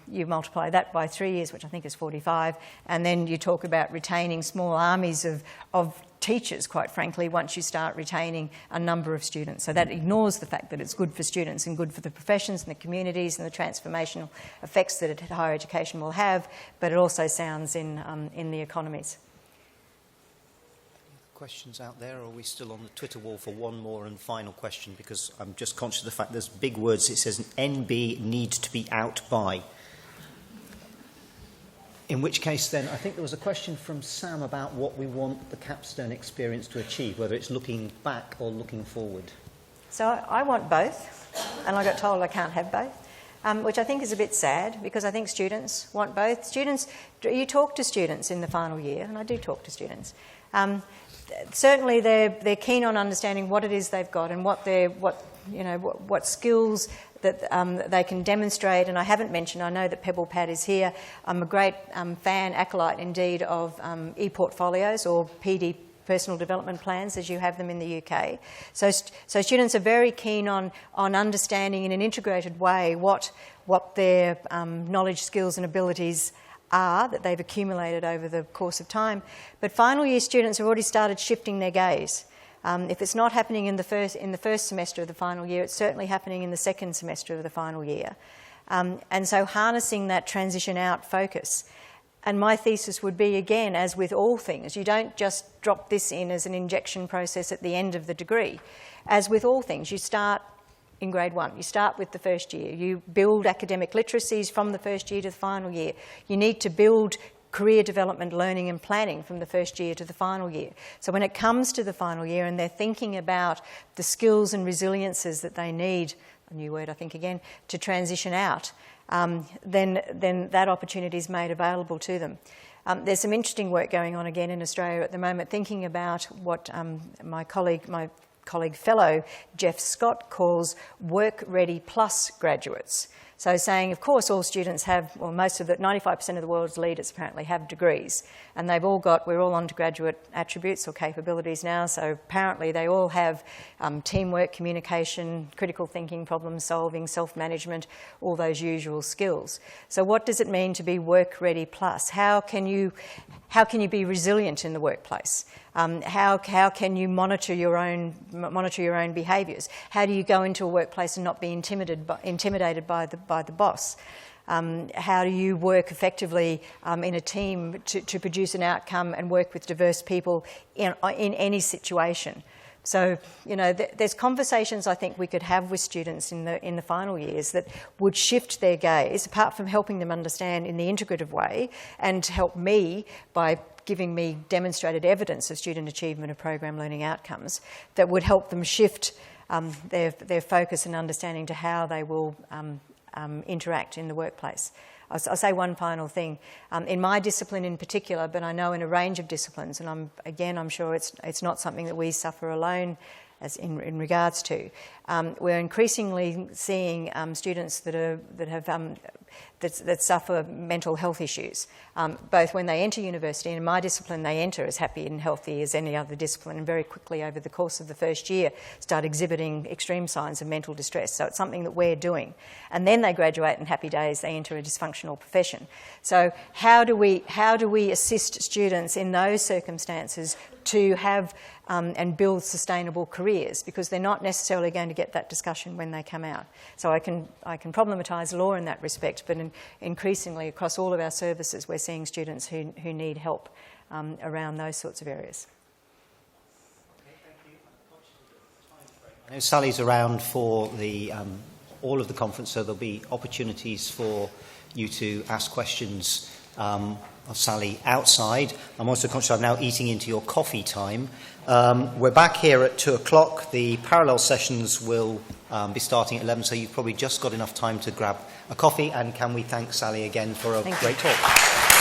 you multiply that by 3 years, which I think is 45, and then you talk about retaining small armies of teachers, quite frankly, once you start retaining a number of students. So that ignores the fact that it's good for students and good for the professions and the communities and the transformational effects that higher education will have, but it also sounds in the economies. Questions out there, or are we still on the Twitter wall for one more and final question? Because I'm just conscious of the fact there's big words. It says NB needs to be out by. In which case then, I think there was a question from Sam about what we want the Capstone experience to achieve, whether it's looking back or looking forward. So I want both, and I got told I can't have both, which I think is a bit sad, because I think students want both. Students, you talk to students in the final year, and I do talk to students. Certainly they're keen on understanding what it is they've got and what skills that they can demonstrate. And I haven't mentioned, I know that Pebblepad is here. I'm a great fan, acolyte indeed, of e-portfolios or PD personal development plans as you have them in the UK. So students are very keen on understanding in an integrated way what their knowledge, skills and abilities are that they've accumulated over the course of time. But final year students have already started shifting their gaze. If it's not happening in the first semester of the final year, it's certainly happening in the second semester of the final year. And so harnessing that transition out focus. And my thesis would be, again, as with all things, you don't just drop this in as an injection process at the end of the degree. As with all things, you start in grade 1. You start with the first year. You build academic literacies from the first year to the final year. You need to build career development, learning and planning from the first year to the final year. So when it comes to the final year and they're thinking about the skills and resiliences that they need, a new word I think again, to transition out, then that opportunity is made available to them. There's some interesting work going on again in Australia at the moment, thinking about what my colleague fellow Jeff Scott calls work-ready plus graduates. So saying, of course, all students have, well, 95% of the world's leaders apparently have degrees, and we're all undergraduate attributes or capabilities now, so apparently they all have teamwork, communication, critical thinking, problem solving, self-management, all those usual skills. So what does it mean to be work-ready plus? How can you be resilient in the workplace? How can you monitor your own behaviours? How do you go into a workplace and not be intimidated by the boss? How do you work effectively in a team to produce an outcome and work with diverse people in any situation? So, there's conversations I think we could have with students in the final years that would shift their gaze, apart from helping them understand in the integrative way, and help me by giving me demonstrated evidence of student achievement of program learning outcomes that would help them shift their focus and understanding to how they will interact in the workplace. I'll say one final thing. In my discipline in particular, but I know in a range of disciplines, and I'm sure it's not something that we suffer alone as in regards to. We're increasingly seeing students that suffer mental health issues, both when they enter university, and in my discipline they enter as happy and healthy as any other discipline, and very quickly over the course of the first year start exhibiting extreme signs of mental distress. So it's something that we're doing. And then they graduate in happy days, they enter a dysfunctional profession. So how do we assist students in those circumstances to have and build sustainable careers, because they're not necessarily going to get that discussion when they come out. So I can problematise law in that respect, but increasingly across all of our services we're seeing students who need help around those sorts of areas. I know Sally's around for all of the conference, so there'll be opportunities for you to ask questions of Sally outside. I'm also conscious I'm now eating into your coffee time. We're back here at 2 o'clock. The parallel sessions will be starting at 11, so you've probably just got enough time to grab a coffee. And can we thank Sally again for a great talk?